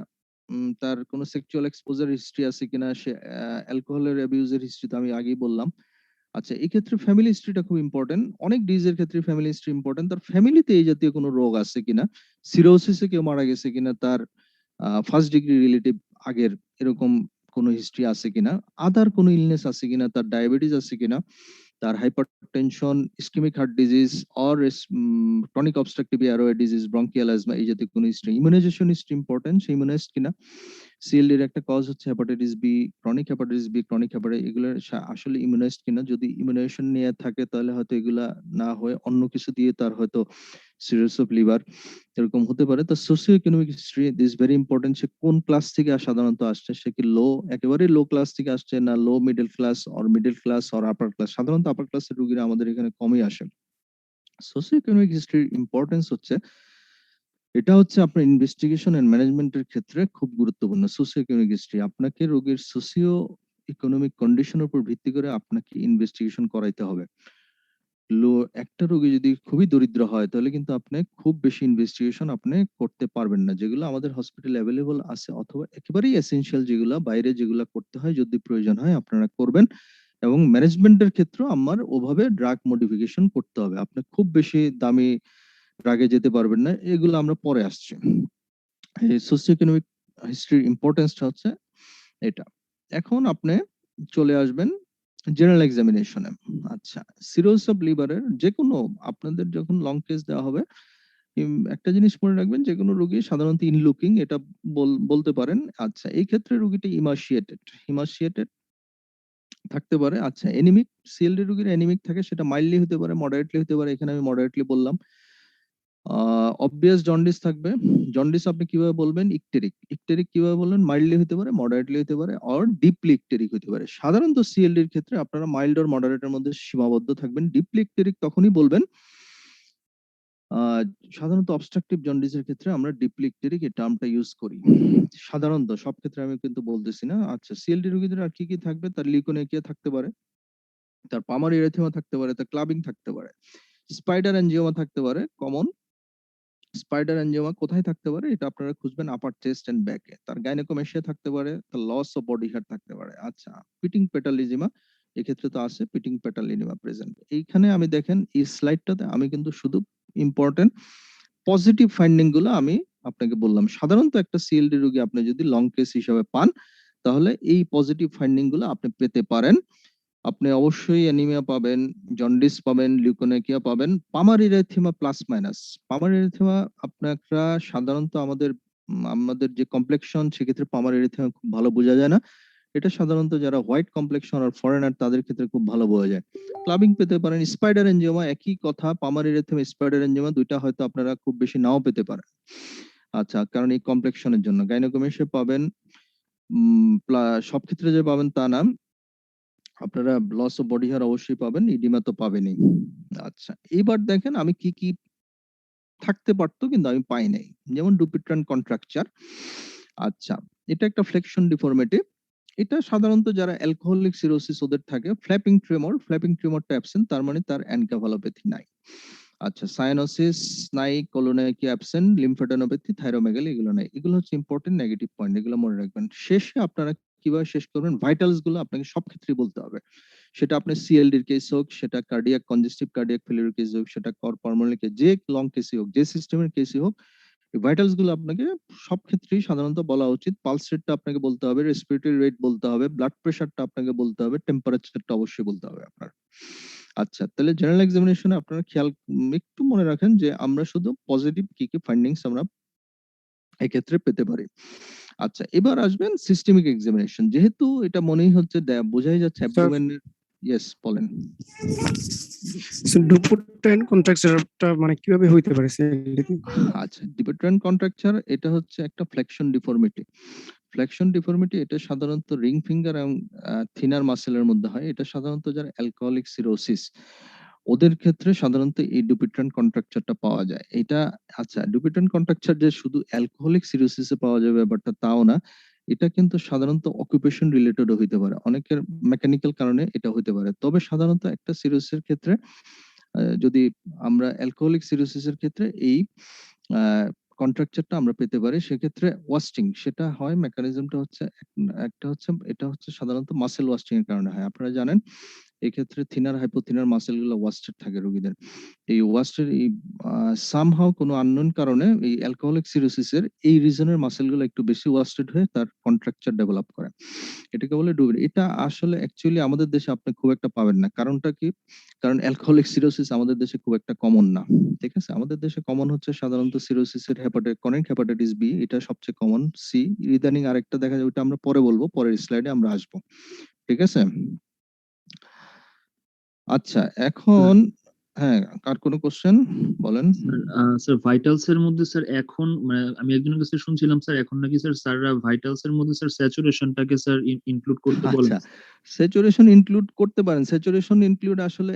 তার কোনো সেক্সুয়াল এক্সপোজার হিস্ট্রি আছে কিনা, সে অ্যালকোহলের অ্যাবিউজের হিস্ট্রি তো আমি আগেই বললাম। আচ্ছা, এই ক্ষেত্রে ফ্যামিলি হিস্ট্রিটা খুব ইম্পর্টেন্ট। অনেক ডিজিজের ক্ষেত্রে ফ্যামিলি হিস্ট্রি ইম্পর্টেন্ট। তার ফ্যামিলিতে এই জাতীয় কোনো রোগ আছে কিনা, সিরোসিসে কেউ মারা গেছে কিনা, তার ফার্স্ট ডিগ্রি রিলেটিভ আগের এরকম কোনো হিস্ট্রি আছে কিনা, আদার কোনো ইলনেস আছে কিনা, তার ডায়াবেটিস আছে কিনা, তার hypertension, ischemic heart disease or chronic obstructive airway disease, bronchial asthma, এই জাতীয় কোনো হিস্ট্রি। ইমিউনাইজেশন হিস্ট্রি ইম্পর্টেন্ট, সে ইমিউনাইজড কিনা। সিএলডি এর একটা কজ হচ্ছে hepatitis B, chronic hepatitis B, chronic hepatitis এগুলো আসলে ইমিউনাইজড কিনা। যদি ইমিউনাইজেশন নিয়ে থাকে তাহলে হয়তো এগুলা না হয়ে অন্য কিছু দিয়ে তার হয়তো সিরোসিস অফ লিভার এরকম হতে পারে। তো socio economic history this very important. সে কোন ক্লাস থেকে সাধারণত আসছে, সে কি লো, একেবারে লো ক্লাস থেকে আসছে, না low middle class or middle class or upper class. সাধারণত আপার ক্লাসের রোগীরা আমাদের এখানে কমই আসে। সোশিও ইকোনমিক হিস্ট্রির ইম্পর্টেন্স হচ্ছে, এটা হচ্ছে আপনার ইনভেস্টিগেশন এন্ড ম্যানেজমেন্টের ক্ষেত্রে খুব গুরুত্বপূর্ণ। সোশিও ইকোনমিক হিস্ট্রি আপনাকে রোগীর সোশিও ইকোনমিক কন্ডিশনের উপর ভিত্তি করে আপনাকে ইনভেস্টিগেশন করাইতে হবে। লো একটা রোগী যদি খুবই দরিদ্র হয় তাহলে কিন্তু আপনি খুব বেশি ইনভেস্টিগেশন আপনি করতে পারবেন না, যেগুলো আমাদের হসপিটালে অ্যাভেলেবল আছে, অথবা একেবারেই এসেনশিয়াল যেগুলা বাইরে যেগুলা করতে হয় যদি প্রয়োজন হয় আপনারা করবেন। এবং ম্যানেজমেন্টের ক্ষেত্রেও আমার ওভাবে ড্রাগ মডিফিকেশন করতে হবে। আপনি খুব বেশি দামি ড্রাগে যেতে পারবেন না, এগুলো আমরা পরে আসছি। এই সোশিও ইকোনমিক হিস্ট্রির ইম্পর্টেন্সটা হচ্ছে এটা। এখন আপনি চলে আসবেন জেনারেল এক্সামিনেশনে। আচ্ছা, সিরোসিস অফ লিভারের যেকোনো আপনাদের যখন লং টেস্ট দেওয়া হবে, একটা জিনিস মনে রাখবেন, যেকোনো রোগী সাধারণত ইন লুকিং এটা বলতে পারেন। আচ্ছা, এই ক্ষেত্রে রোগীটা ইমাশিয়েটেড থাকতে পারে। আচ্ছা, এনিমিক, সিএলডি রোগীর এনিমিক থাকে, সেটা মাইল্ডলি হতে পারে, মডারেটলি হতে পারে। এখানে আমি মডারেটলি বললাম। অবভিয়াস জন্ডিস থাকবে। জন্ডিস আপনি কিভাবে বলবেন? ইকটেরিক। ইকটেরিক কিভাবে বলবেন? মাইল্ডলি হতে পারে, মডারেটলি হতে পারে, অর ডিপলি ইকটেরিক হতে পারে। সাধারণত সিএলডি এর ক্ষেত্রে আপনারা মাইল্ড অর মডারেটের মধ্যে সীমাবদ্ধ থাকবেন। ডিপলি ইকটেরিক তখনই বলবেন সাধারণত অবস্ট্রাকটিভ জন্ডিসের ক্ষেত্রে আমরা ডিপলি ইকটেরিক এই টার্মটা ইউজ করি। সাধারণত সব ক্ষেত্রে আমি কিন্তু বলতেছি না। আচ্ছা, সিএলডি রোগীদের আর কি কি থাকবে? তার লিউকোনিয়া থাকতে পারে, তার পামার এরিথেমা থাকতে পারে, তার ক্লাবিং থাকতে পারে, স্পাইডার এনজিওমা থাকতে পারে। কমন স্পাইডার এনজিওমা কোথায় থাকতে পারে? এটা আপনারা খুঁজবেন আপার চেস্ট এন্ড ব্যাকে। তার গাইনোকোমেশিয়া থাকতে পারে, তার লস অফ বডি হেয়ার থাকতে পারে। আচ্ছা, পিটিং পেটালিজিমা এক্ষেত্রে তো আছে, পিটিং পেটালিজিমা প্রেজেন্ট। এইখানে আমি দেখেন এই স্লাইডটাতে আমি কিন্তু শুধু ইম্পর্টেন্ট পজিটিভ ফাইন্ডিং গুলো আমি আপনাকে বললাম। সাধারণত একটা সিএলডি রোগী আপনি যদি লং কেস হিসাবে পান তাহলে এই পজিটিভ ফাইন্ডিং গুলো আপনি পেতে পারেন। আপনি অবশ্যই অ্যানিমিয়া পাবেন, জন্ডিস পাবেন, লিউকোনিয়া পাবেন, পামার ইরিথেমা প্লাস মাইনাস। পামার ইরিথেমা আপনারা সাধারণত আমাদের যে কমপ্লেক্সন সেক্ষেত্রে পামার ইরিথেমা খুব ভালো বোঝা যায় না। এটা সাধারণত যারা হোয়াইট কমপ্লেক্সন আর ফরেনার তাদের ক্ষেত্রে খুব ভালো বোঝা যায়। ক্লাবিং পেতে পারেন। স্পাইডার এনজিওমা একই কথা, পামার ইরিথেমা, স্পাইডার এনজিওমা দুইটা হয়তো আপনারা খুব বেশি নাও পেতে পারেন। আচ্ছা, কারণ এই কমপ্লেক্সনের জন্য গাইনোকোমেশিয়া পাবেন। সব ক্ষেত্রে যে পাবেন তা না, আপনারা লস অফ বডি হেয়ার অবশ্যই পাবেন, ইডিমা তো পাবেনই। আচ্ছা, এবার দেখেন আমি কি কি থাকতে পারতো কিন্তু আমি পাই নাই। যেমন ডুপিট্রান কন্ট্রাকচার। আচ্ছা, এটা একটা ফ্লেকশন ডিফর্মিটি। এটা সাধারণত যারা অ্যালকোহলিক সিরোসিস ওদের থাকে। ফ্ল্যাপিং ট্রেমরটা অ্যাবসেন্ট, তার মানে তার এনকেফালোপ্যাথি নাই। আচ্ছা, সায়ানোসিস নাই, কোলোনাইকি অ্যাবসেন্ট, লিম্ফোডেনোপ্যাথি, থাইরোমেগালি এগুলো নাই। এগুলো হচ্ছে ইম্পর্টেন্ট নেগেটিভ পয়েন্ট, এগুলো মনে রাখবেন। শেষে আপনারা কিভাবে শেষ করবেন? ভাইটালস গুলো আপনাকে সব ক্ষেত্রেই বলতে হবে। সেটা আপনার সিএলডির কেস হোক, সেটা cardiac congestive cardiac failure case হোক, সেটা কর পালমোনারি কেস, যে লং কেসই হোক, যে সিস্টেমের কেসই হোক, এই ভাইটালস গুলো আপনাকে সব ক্ষেত্রেই সাধারণত বলা উচিত। পালস রেটটা আপনাকে বলতে হবে, রেসপিরেটরি রেট বলতে হবে, ব্লাড প্রেশারটা আপনাকে বলতে হবে, টেম্পারেচারটা অবশ্যই বলতে হবে আপনার। আচ্ছা, তাহলে জেনারেল এক্সামিনেশনে আপনারা খেয়াল একটু মনে রাখেন যে আমরা শুধু পজিটিভ কি কি ফাইন্ডিংস আমরা এক্ষেত্রে পেতে পারি। আচ্ছা, এবার আসবেন সিস্টেমিক এক্সামিনেশন। যেহেতু এটা মনেই হচ্ছে বোঝাই যাচ্ছে স্যার, অ্যাবডোমেনের। ইয়েস, বলেন। ডুপোট্রান কন্ট্রাকচারটা মানে কিভাবে হইতে পারে সিএলডিতে? আচ্ছা, ডিপেন্ডেন্ট কন্ট্রাকচার এটা হচ্ছে একটা ফ্লেকশন ডিফর্মিটি। ফ্লেকশন ডিফর্মিটি এটা সাধারণত রিং ফিঙ্গার এবং থিনার মাসেলের মধ্যে হয়। এটা সাধারণত যারা অ্যালকোহলিক সিরোসিস ওদের ক্ষেত্রে সাধারণত এই ডুপিট্রান কন্ট্রাকচারটা পাওয়া যায়। এটা আচ্ছা, ডুপিট্রান কন্ট্রাকচার যে শুধু অ্যালকোহলিক সিরোসিসে পাওয়া যাবে ব্যাপারটা তাও না। এটা কিন্তু সাধারণত অকুপেশন রিলেটেডও হইতে পারে। অনেকের মেকানিক্যাল কারণে এটা হইতে পারে। তবে সাধারণত একটা সিরোসিসের ক্ষেত্রে যদি আমরা অ্যালকোহলিক সিরোসিসের ক্ষেত্রে এই কন্ট্রাকচারটা আমরা পেতে পারি। সেক্ষেত্রে ওয়াস্টিং সেটা হয়, মেকানিজমটা হচ্ছে একটা হচ্ছে, এটা হচ্ছে সাধারণত মাসেল ওয়াস্টিং এর কারণে হয়। আপনারা জানেন এক্ষেত্রে থিনার হাইপোথিনার মাসেল গুলো ওয়াস্টেড থাকে রোগীদের। এই ওয়াস্টেড এই সামহাউ কোনো আননোন কারণে এই অ্যালকোহলিক সিরোসিসের এই রিজনের মাসেল গুলো একটু বেশি ওয়াস্টেড হয়ে তার কন্ট্রাকচার ডেভেলপ করে। এটাকে বলে ডুবের। এটা আসলে অ্যাকচুয়ালি আমাদের দেশে আপনি খুব একটা পাবেন না। কারণটা কি? কারণ অ্যালকোহলিক সিরোসিস আমাদের দেশে খুব একটা কমন না। ঠিক আছে? আমাদের দেশে কমন হচ্ছে সাধারণত সিরোসিসের ক্রনিক হেপাটাইটিস বি, এটা সবচেয়ে কমন। সি, ইদানিং আরেকটা দেখা যায়, ওটা আমরা পরে বলবো, পরের স্লাইডে আমরা আসবো। ঠিক আছে? আচ্ছা, এখন হ্যাঁ, আর কোনো কোশ্চেন বলেন? স্যার ভাইটালস এর মধ্যে স্যার এখন মানে আমি একজনের কাছে শুনছিলাম স্যার এখন নাকি স্যাররা ভাইটালস এর মধ্যে স্যার স্যাচুরেশনটাকে স্যার ইনক্লুড করতে বলেন। আচ্ছা, স্যাচুরেশন ইনক্লুড করতে পারেন। স্যাচুরেশন ইনক্লুড আসলে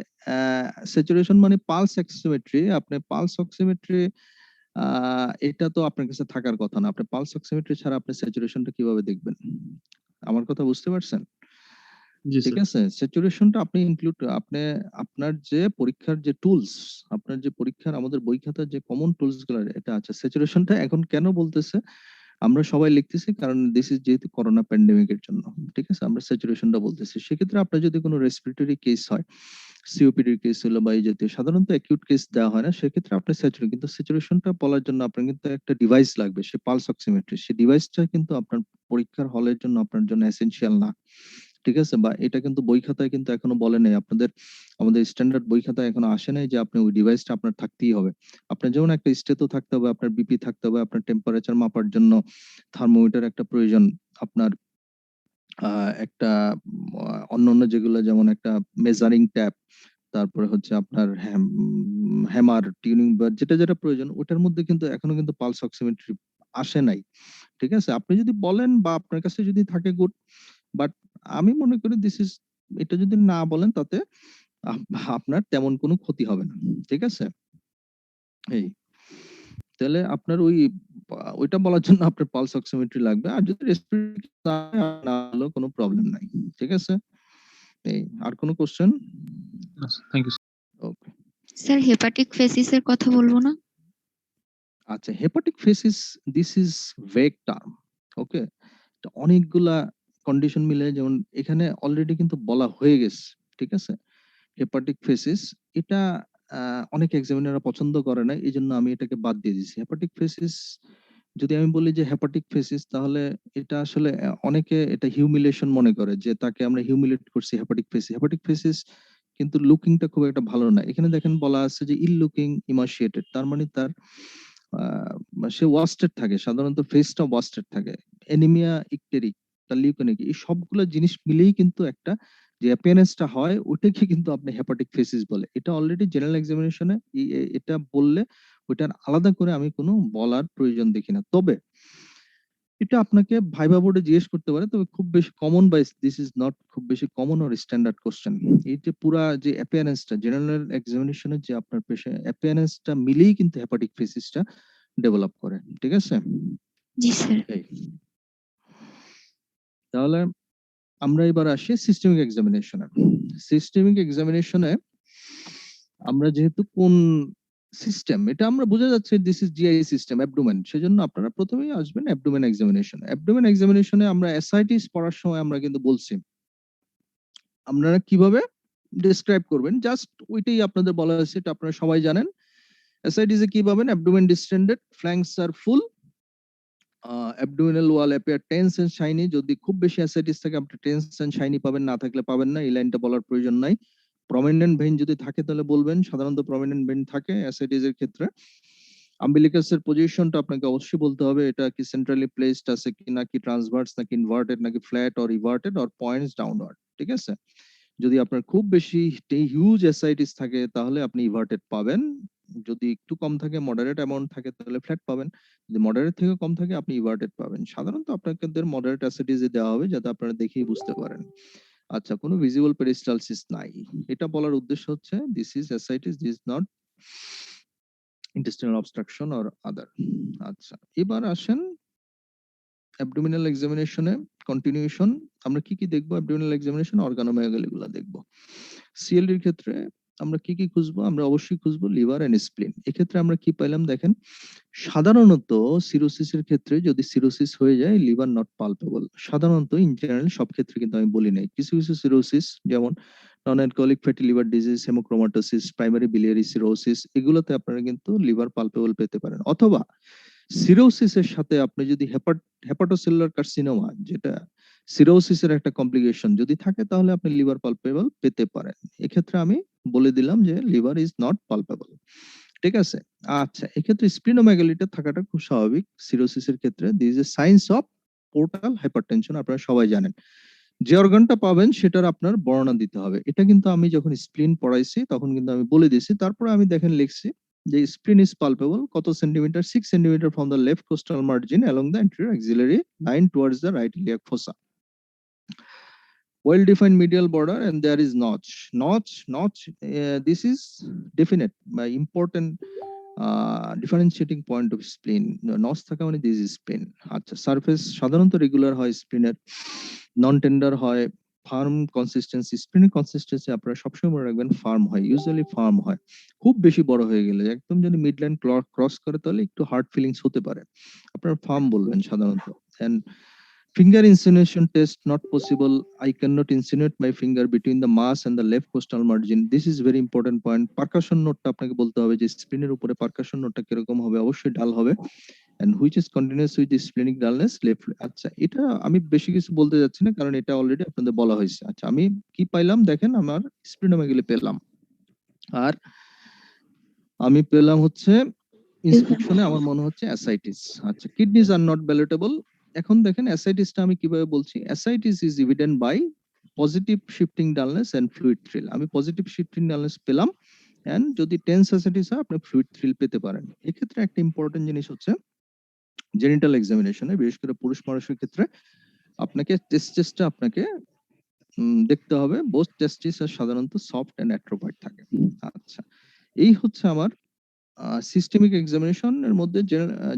স্যাচুরেশন মানে পালস অক্সিমেট্রি। আপনি পালস অক্সিমেট্রি এটা তো আপনার কাছে থাকার কথা না। আপনি পালস অক্সিমেট্রি ছাড়া আপনি স্যাচুরেশনটা কিভাবে দেখবেন? আমার কথা বুঝতে পারছেন? জি ঠিক স্যার। আছে? স্যাচুরেশনটা আপনি ইনক্লুড আপনার যে পরীক্ষার যে টুলস, আপনার যে পরীক্ষার আমাদের বই খাতার যে কমন টুলস গুলো এটা আছে। স্যাচুরেশনটা এখন কেন বলতেছে? আমরা সবাই লিখতেছি কারণ দিস ইজ যেহেতু করোনা প্যান্ডেমিক এর জন্য। ঠিক আছে? আমরা স্যাচুরেশনটা বলতেছি। সেক্ষেত্রে আপনার যদি কোনো রেসপিরেটরি কেস হয়, সিওপিডি এর কেস হলো বা এই জাতীয় সাধারণত অ্যাকিউট কেস দেওয়া হয় না। সেক্ষেত্রে আপনার কিন্তু স্যাচুরেশনটা বলার জন্য আপনার কিন্তু একটা ডিভাইস লাগবে। সে পালস অক্সিমেট্রি। সেই ডিভাইসটা কিন্তু আপনার পরীক্ষার হলের জন্য আপনার জন্য এসেনশিয়াল না। ঠিক আছে? বা এটা কিন্তু বই খাতায় কিন্তু এখনো বলে নাই। আমাদের স্ট্যান্ডার্ড বই খাতায় এখনো আসে নাই যে আপনি ওই ডিভাইসটা আপনার থাকতেই হবে। আপনার যেমন একটা স্টেথো থাকতে হবে, আপনার বিপি থাকতে হবে, আপনার টেম্পারেচার মাপার জন্য থার্মোমিটার একটা প্রয়োজন। আপনার একটা অন্যান্য যেগুলো যেমন একটা মেজারিং ট্যাপ, তারপরে হচ্ছে আপনার হ্যামার, টিউনিং বার, যেটা প্রয়োজন ওটার মধ্যে কিন্তু এখনো কিন্তু পালস অক্সিমেট্রি আসে নাই। ঠিক আছে? আপনি যদি বলেন বা আপনার কাছে যদি থাকে গুড, বাট আমি মনে করি এটা যদি না বলেন তাতে আপনার তেমন কোনো ক্ষতি হবে না। ঠিক আছে? এই তাহলে আপনার ওইটা বলার জন্য আপনার পালস অক্সিমেট্রি লাগবে। আর যদি রেসপিরেটরি না হলেও কোনো প্রবলেম নাই। ঠিক আছে? এই আর কোনো question? Thank you. Okay. Sir hepatic ফেসিসের কথা বলবো না? আচ্ছা, hepatic facies this is vague term. Okay? তো অনেকগুলা কন্ডিশন মিলে যেমন এখানে অলরেডি কিন্তু বলা হয়ে গেছে। ঠিক আছে? হেপাটিক ফেসিস এটা অনেক এক্সামিনাররা পছন্দ করে না। এজন্য আমি এটাকে বাদ দিয়ে দিছি। হেপাটিক ফেসিস যদি আমি বলি যে হেপাটিক ফেসিস তাহলে এটা আসলে অনেকে এটা হিউমিলিয়েশন মনে করে যে তাকে আমরা হিউমিলিয়েট করছি হেপাটিক ফেসিস। হেপাটিক ফেসিস কিন্তু লুকিংটা খুব একটা ভালো না। এখানে দেখেন বলা আছে যে ইল লুকিং ইমাশিয়েটেড, তার মানে তার সে ওয়াস্টেড থাকে, সাধারণত ফেসটা ওয়াস্টেড থাকে। অ্যানিমিয়া ইকটেরিক, তার লিউকেনিক, এই সবগুলো জিনিস মিলেই কিন্তু একটা যে অ্যাপিয়ারেন্সটা হয় ওটাকে কিন্তু আপনি হেপাটিক ফেসিস বলে। এটা অলরেডি জেনারেল এক্সামিনেশনে এটা বললে ওইটার আলাদা করে আমি কোনো বলার প্রয়োজন দেখি না। তবে এটা আপনাকে ভাইবা বোর্ডে জিজ্ঞেস করতে পারে, তবে খুব বেশি কমন বা দিস ইজ নট খুব বেশি কমন অর স্ট্যান্ডার্ড কোশ্চেন। এই যে পুরা যে অ্যাপিয়ারেন্সটা জেনারেল এক্সামিনেশনের যে আপনার অ্যাপিয়ারেন্সটা মিলেই কিন্তু হেপাটিক ফেসিসটা ডেভেলপ করে। ঠিক আছে? জি স্যার। এই তাহলে আমরা এবার আসি সিস্টেমিক এক্সামিনেশনে। সিস্টেমিক এক্সামিনেশনে আমরা যেহেতু কোন সিস্টেম এটা আমরা বোঝা যাচ্ছে this is GI system abdomen, সেজন্য আপনারা প্রথমেই আসবেন অ্যাবডোমেন এক্সামিনেশন। অ্যাবডোমেন এক্সামিনেশনে আমরা এসআইটিস পড়ার সময় আমরা কিন্তু বলছি আপনারা কিভাবে ডেসক্রাইব করবেন, জাস্ট ওইটাই আপনাদের বলা হয়েছে, এটা আপনারা সবাই জানেন। এসআইটিস এ কি পাবেন? Abdomen distended, flanks are full, abdominal wall appear tense and shiny. যদি খুব বেশি অ্যাসাইটিস থাকে আপনি টেন্স এন্ড শাইনি পাবেন, না থাকলে পাবেন না। এই লাইনটা বলার প্রয়োজন নাই। প্রমিনেন্ট ভেইন যদি থাকে তাহলে বলবেন, সাধারণত প্রমিনেন্ট ভেইন থাকে অ্যাসাইটিস এর ক্ষেত্রে। আম্বিলিকাসের পজিশনটা আপনাকে অবশ্যই বলতে হবে, এটা কি সেন্ট্রালি প্লেসড আছে কি নাকি ট্রান্সভার্স নাকি ইনভার্টেড নাকি flat or everted or points downward. ঠিক আছে? যদি আপনার খুব বেশি হিউজ অ্যাসাইটিস থাকে তাহলে আপনি ইভার্টেড পাবেন। যদি একটু কম থাকে, মডারেট অ্যামাউন্ট থাকে তাহলে ফ্ল্যাট পাবেন। যদি মডারেট থেকে কম থাকে আপনি ইভার্টেড পাবেন। সাধারণত আপনাদের মডারেট অ্যাসাইটিস দেওয়া হবে যাতে আপনারা দেখেই বুঝতে পারেন। আচ্ছা, কোনো ভিজিবল পেরিস্টালসিস নাই। এটা বলার উদ্দেশ্য হচ্ছে this is ascites, this not intestinal obstruction or other. আচ্ছা, এবার আসেন অ্যাবডোমিনাল এক্সামিনেশনে কন্টিনিউশন। আমরা কি কি দেখবো অ্যাবডোমিনাল এক্সামিনেশন? অর্গানোমেগালি গুলা দেখবো। সিএলডির ক্ষেত্রে আমরা কি কি খুঁজবো? আমরা অবশ্যই খুঁজবো লিভার এন্ড স্প্লিন। এক্ষেত্রে আমরা কি পাইলাম দেখেন, সাধারণত সিরোসিসের ক্ষেত্রে যদি সিরোসিস হয়ে যায় লিভার নট পালপেবল। সাধারণত ইন জেনারেল সব ক্ষেত্রে কিন্তু আমি বলি নাই, কিছু কিছু সিরোসিস যেমন নন alcoholic fatty liver disease, haemochromatosis, primary biliary cirrhosis, এগুলোতে আপনারা কিন্তু লিভার পালপেবল পেতে পারেন। অথবা সিরোসিসের সাথে আপনি যদি হেপাটোসেলুলার কার্সিনোমা, যেটা সিরোসিসের একটা কমপ্লিকেশন যদি থাকে, তাহলে আপনি লিভার পালপেবল পেতে পারেন। এক্ষেত্রে আমি বলে দিলাম যে লিভার ইজ নট পালপেবল। ঠিক আছে? আচ্ছা, এক্ষেত্রে স্প্লিনোমেগালিটা থাকাটা খুব স্বাভাবিক সিরোসিসের ক্ষেত্রে। This is signs of portal hypertension, আপনারা সবাই জানেন। যে অর্গানটা পাবেন সেটার আপনার বর্ণনা দিতে হবে। এটা কিন্তু আমি যখন স্প্লিন পড়াইছি তখন কিন্তু আমি বলে দিয়েছি। তারপরে আমি দেখেন লিখছি যে স্প্লিন ইজ পালপেবল কত centimetre, 6 centimetre from the left coastal margin along the anterior axillary line towards the right iliac fossa. Well defined medial border and there is notch. This is definite by important differentiating point of spleen. Notch থাকা মানে this is স্প্লিন। আচ্ছা, surface সাধারণত regular হয় স্প্লিনের, নন tender হয়, farm consistency. স্প্লিনের consistency আপনারা সবসময় মনে রাখবেন ফার্ম হয়, ইউজুয়ালি ফার্ম হয়। খুব বেশি বড় হয়ে গেলে, একদম যদি মিডলাইন ক্রস করে, তাহলে একটু হার্ড ফিলিংস হতে পারে, আপনারা ফার্ম বলবেন সাধারণত। And finger insinuation test not possible. I cannot insinuate my finger between the mass and the left costal margin. This is very important point. Percussion নোটটা আপনাকে বলতে হবে যে স্প্লিনের উপরে পারকাশন নোটটা কিরকম হবে, অবশ্যই ডাল হবে, and which is continuous with the splenic dullness left. আচ্ছা, এটা আমি বেশি কিছু বলতে যাচ্ছি না, কারণ এটা অলরেডি আপনাদের বলা হয়েছে। আচ্ছা, আমি কি পাইলাম দেখেন, আমার স্প্লিনোমেগালি পেলাম, আর আমি পেলাম হচ্ছে ইন্সপেকশনে আমার মনে হচ্ছে অ্যাসাইটিস। আচ্ছা, কিডনিজ আর নট ব্যালেটেবল। এখন দেখেন অ্যাসাইটিসটা আমি কিভাবে বলছি। Ascites is evident by positive shifting dullness and fluid thrill. আমি পজিটিভ শিফটিং ডালনেস পেলাম, এন্ড যদি টেন্স অ্যাসাইটিস হয় আপনি ফ্লুইড থ্রিল পেতে পারেন। এক্ষেত্রে একটা ইম্পর্টেন্ট জিনিস হচ্ছে জেনিটাল এক্সামিনেশনে, বিশেষ করে পুরুষ মানুষের ক্ষেত্রে আপনাকে টেস্টিসটা আপনাকে দেখতে হবে। বোথ টেস্টিস সাধারণত সফট এন্ড অ্যাট্রোফাইড থাকে। আচ্ছা, এই হচ্ছে আমার সিস্টেমিক এক্সামিনেশনের মধ্যে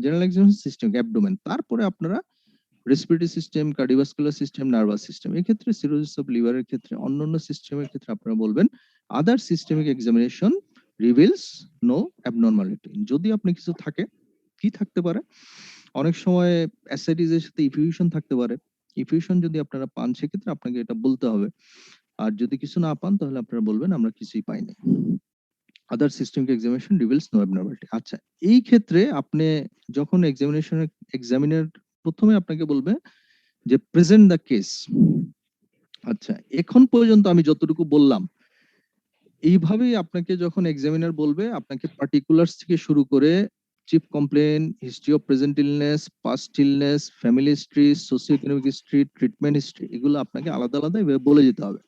জেনারেল এক্সামিনেশন, সিস্টেমিক অ্যাবডোমেন। তারপরে আপনারা respiratory system, cardiovascular system, nervous system. এই ক্ষেত্রে সিরোসিস অফ লিভারের ক্ষেত্রে, অন্যান্য সিস্টেমের ক্ষেত্রে আপনারা বলবেন other systemic examination reveals no abnormality. যদি আপনি কিছু থাকে, কি থাকতে পারে, অনেক সময় অ্যাসাইটিস এর সাথে ইফিউশন থাকতে পারে। ইফিউশন যদি আপনারা পান সেক্ষেত্রে আপনাকে এটা বলতে হবে, আর যদি কিছু না পান তাহলে আপনারা বলবেন আমরা কিছুই পাইনি। Other systemic examination reveals no abnormality. আচ্ছা, এই ক্ষেত্রে আপনি যখন এক্সামিনার প্রথমে আপনাকে বলবে যে প্রেজেন্ট দ্য কেস। আচ্ছা, এখন পর্যন্ত আমি যতটুকু বললাম এইভাবেই আপনাকে যখন এক্সামিনার বলবে, আপনাকে পার্টিকুলার্স থেকে শুরু করে chief complain, history of present illness, past illness, family history, socio economic history, treatment history, এগুলো আপনাকে আলাদা আলাদা এভাবে বলে যেতে হবে।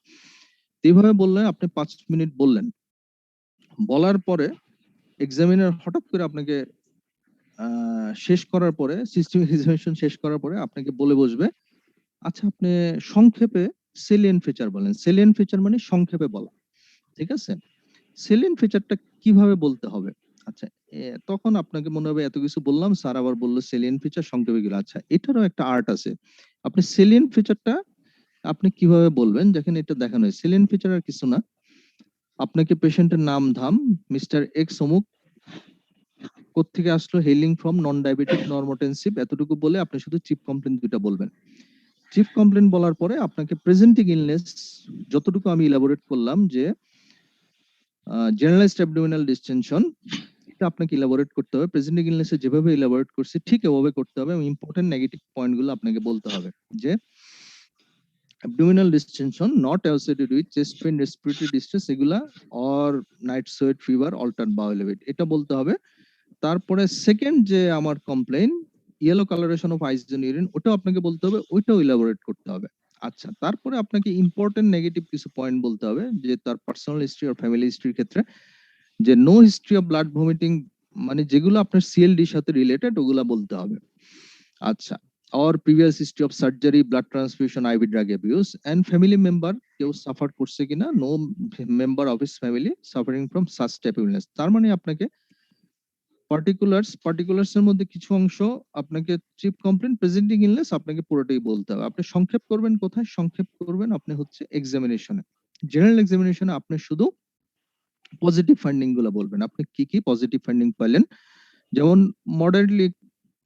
এইভাবে বললে আপনি 5 মিনিট বললেন, বলার পরে এক্সামিনার হঠাৎ করে আপনাকে শেষ করার পরে, সিস্টেমিক এক্সামিনেশন শেষ করার পরে আপনাকে বলে বসবে, আচ্ছা আপনি সংক্ষেপে সেলিয়েন্ট ফিচার বলেন। সেলিয়েন্ট ফিচার মানে সংক্ষেপে বলা, ঠিক আছে? সেলিয়েন্ট ফিচারটা কিভাবে বলতে হবে? আচ্ছা, তখন আপনাকে মনে হবে এত কিছু বললাম, স্যার আবার বললো সেলিয়েন্ট ফিচার সংক্ষেপে গেল। আচ্ছা, এটারও একটা আর্ট আছে। আপনি সেলিয়েন্ট ফিচারটা আপনি কিভাবে বলবেন, দেখেন এটা দেখানো হয়। সেলিয়েন্ট ফিচার আর কিছু না, আপনাকে পেশেন্টের নাম ধাম, মিস্টার এক্স অমুক, কোত্থেকে আসলো, হেলিং ফ্রম নন ডায়াবেটিক নরমোটেনসিভ, এতটুকু বলে আপনি শুধু চিফ কমপ্লেন দুইটা বলবেন। চিফ কমপ্লেন বলার পরে আপনাকে প্রেজেন্টিং ইলনেস যতটুকু আমি ইলাবোরেট করলাম যে জেনারেলাইজড অ্যাবডোমিনাল ডিসটেনশন, এটা আপনাকে ইলাবোরেট করতে হবে। প্রেজেন্টিং ইলনেসে যেভাবে ইলাবোরেট করছি ঠিক এভাবে করতে হবে, এবং ইম্পর্টেন্ট নেগেটিভ পয়েন্টগুলো আপনাকে বলতে হবে যে abdominal distension not associated with chest pain, respiratory distress এগুলা, or night sweat, fever, altered bowel habit, এটা বলতে হবে। তারপরে সেকেন্ড যে আমার complain, yellow colouration of eyes and urine, ওটাও আপনাকে বলতে হবে, ওইটাও ইলাবোরেট করতে হবে। আচ্ছা, তারপরে আপনাকে ইম্পর্টেন্ট নেগেটিভ কিছু পয়েন্ট বলতে হবে, যে তার পার্সোনাল হিস্ট্রি আর ফ্যামিলি হিস্ট্রির ক্ষেত্রে যে no history of blood vomiting, মানে যেগুলো আপনার সিএলডির সাথে রিলেটেড ওগুলা বলতে হবে। আচ্ছা, or previous history of surgery, blood transfusion, IV drug abuse, and family member কেউ সাফার করছে কিনা, no member of his family suffering from such type of illness। তার মানে আপনাকে পার্টিকুলার্স এর মধ্যে কিছু অংশ আপনাকে চিফ কমপ্লেন, প্রেজেন্টিং ইলনেস আপনাকে পুরোটাই বলতে হবে। আপনি সংক্ষেপ করবেন কোথায়? সংক্ষেপ করবেন আপনি হচ্ছে এক্সামিনেশনে। জেনারেল এক্সামিনেশনে আপনি শুধু পজিটিভ ফাইন্ডিং গুলো বলবেন। আপনি কি কি পজিটিভ ফাইন্ডিং পাইলেন, যেমন moderately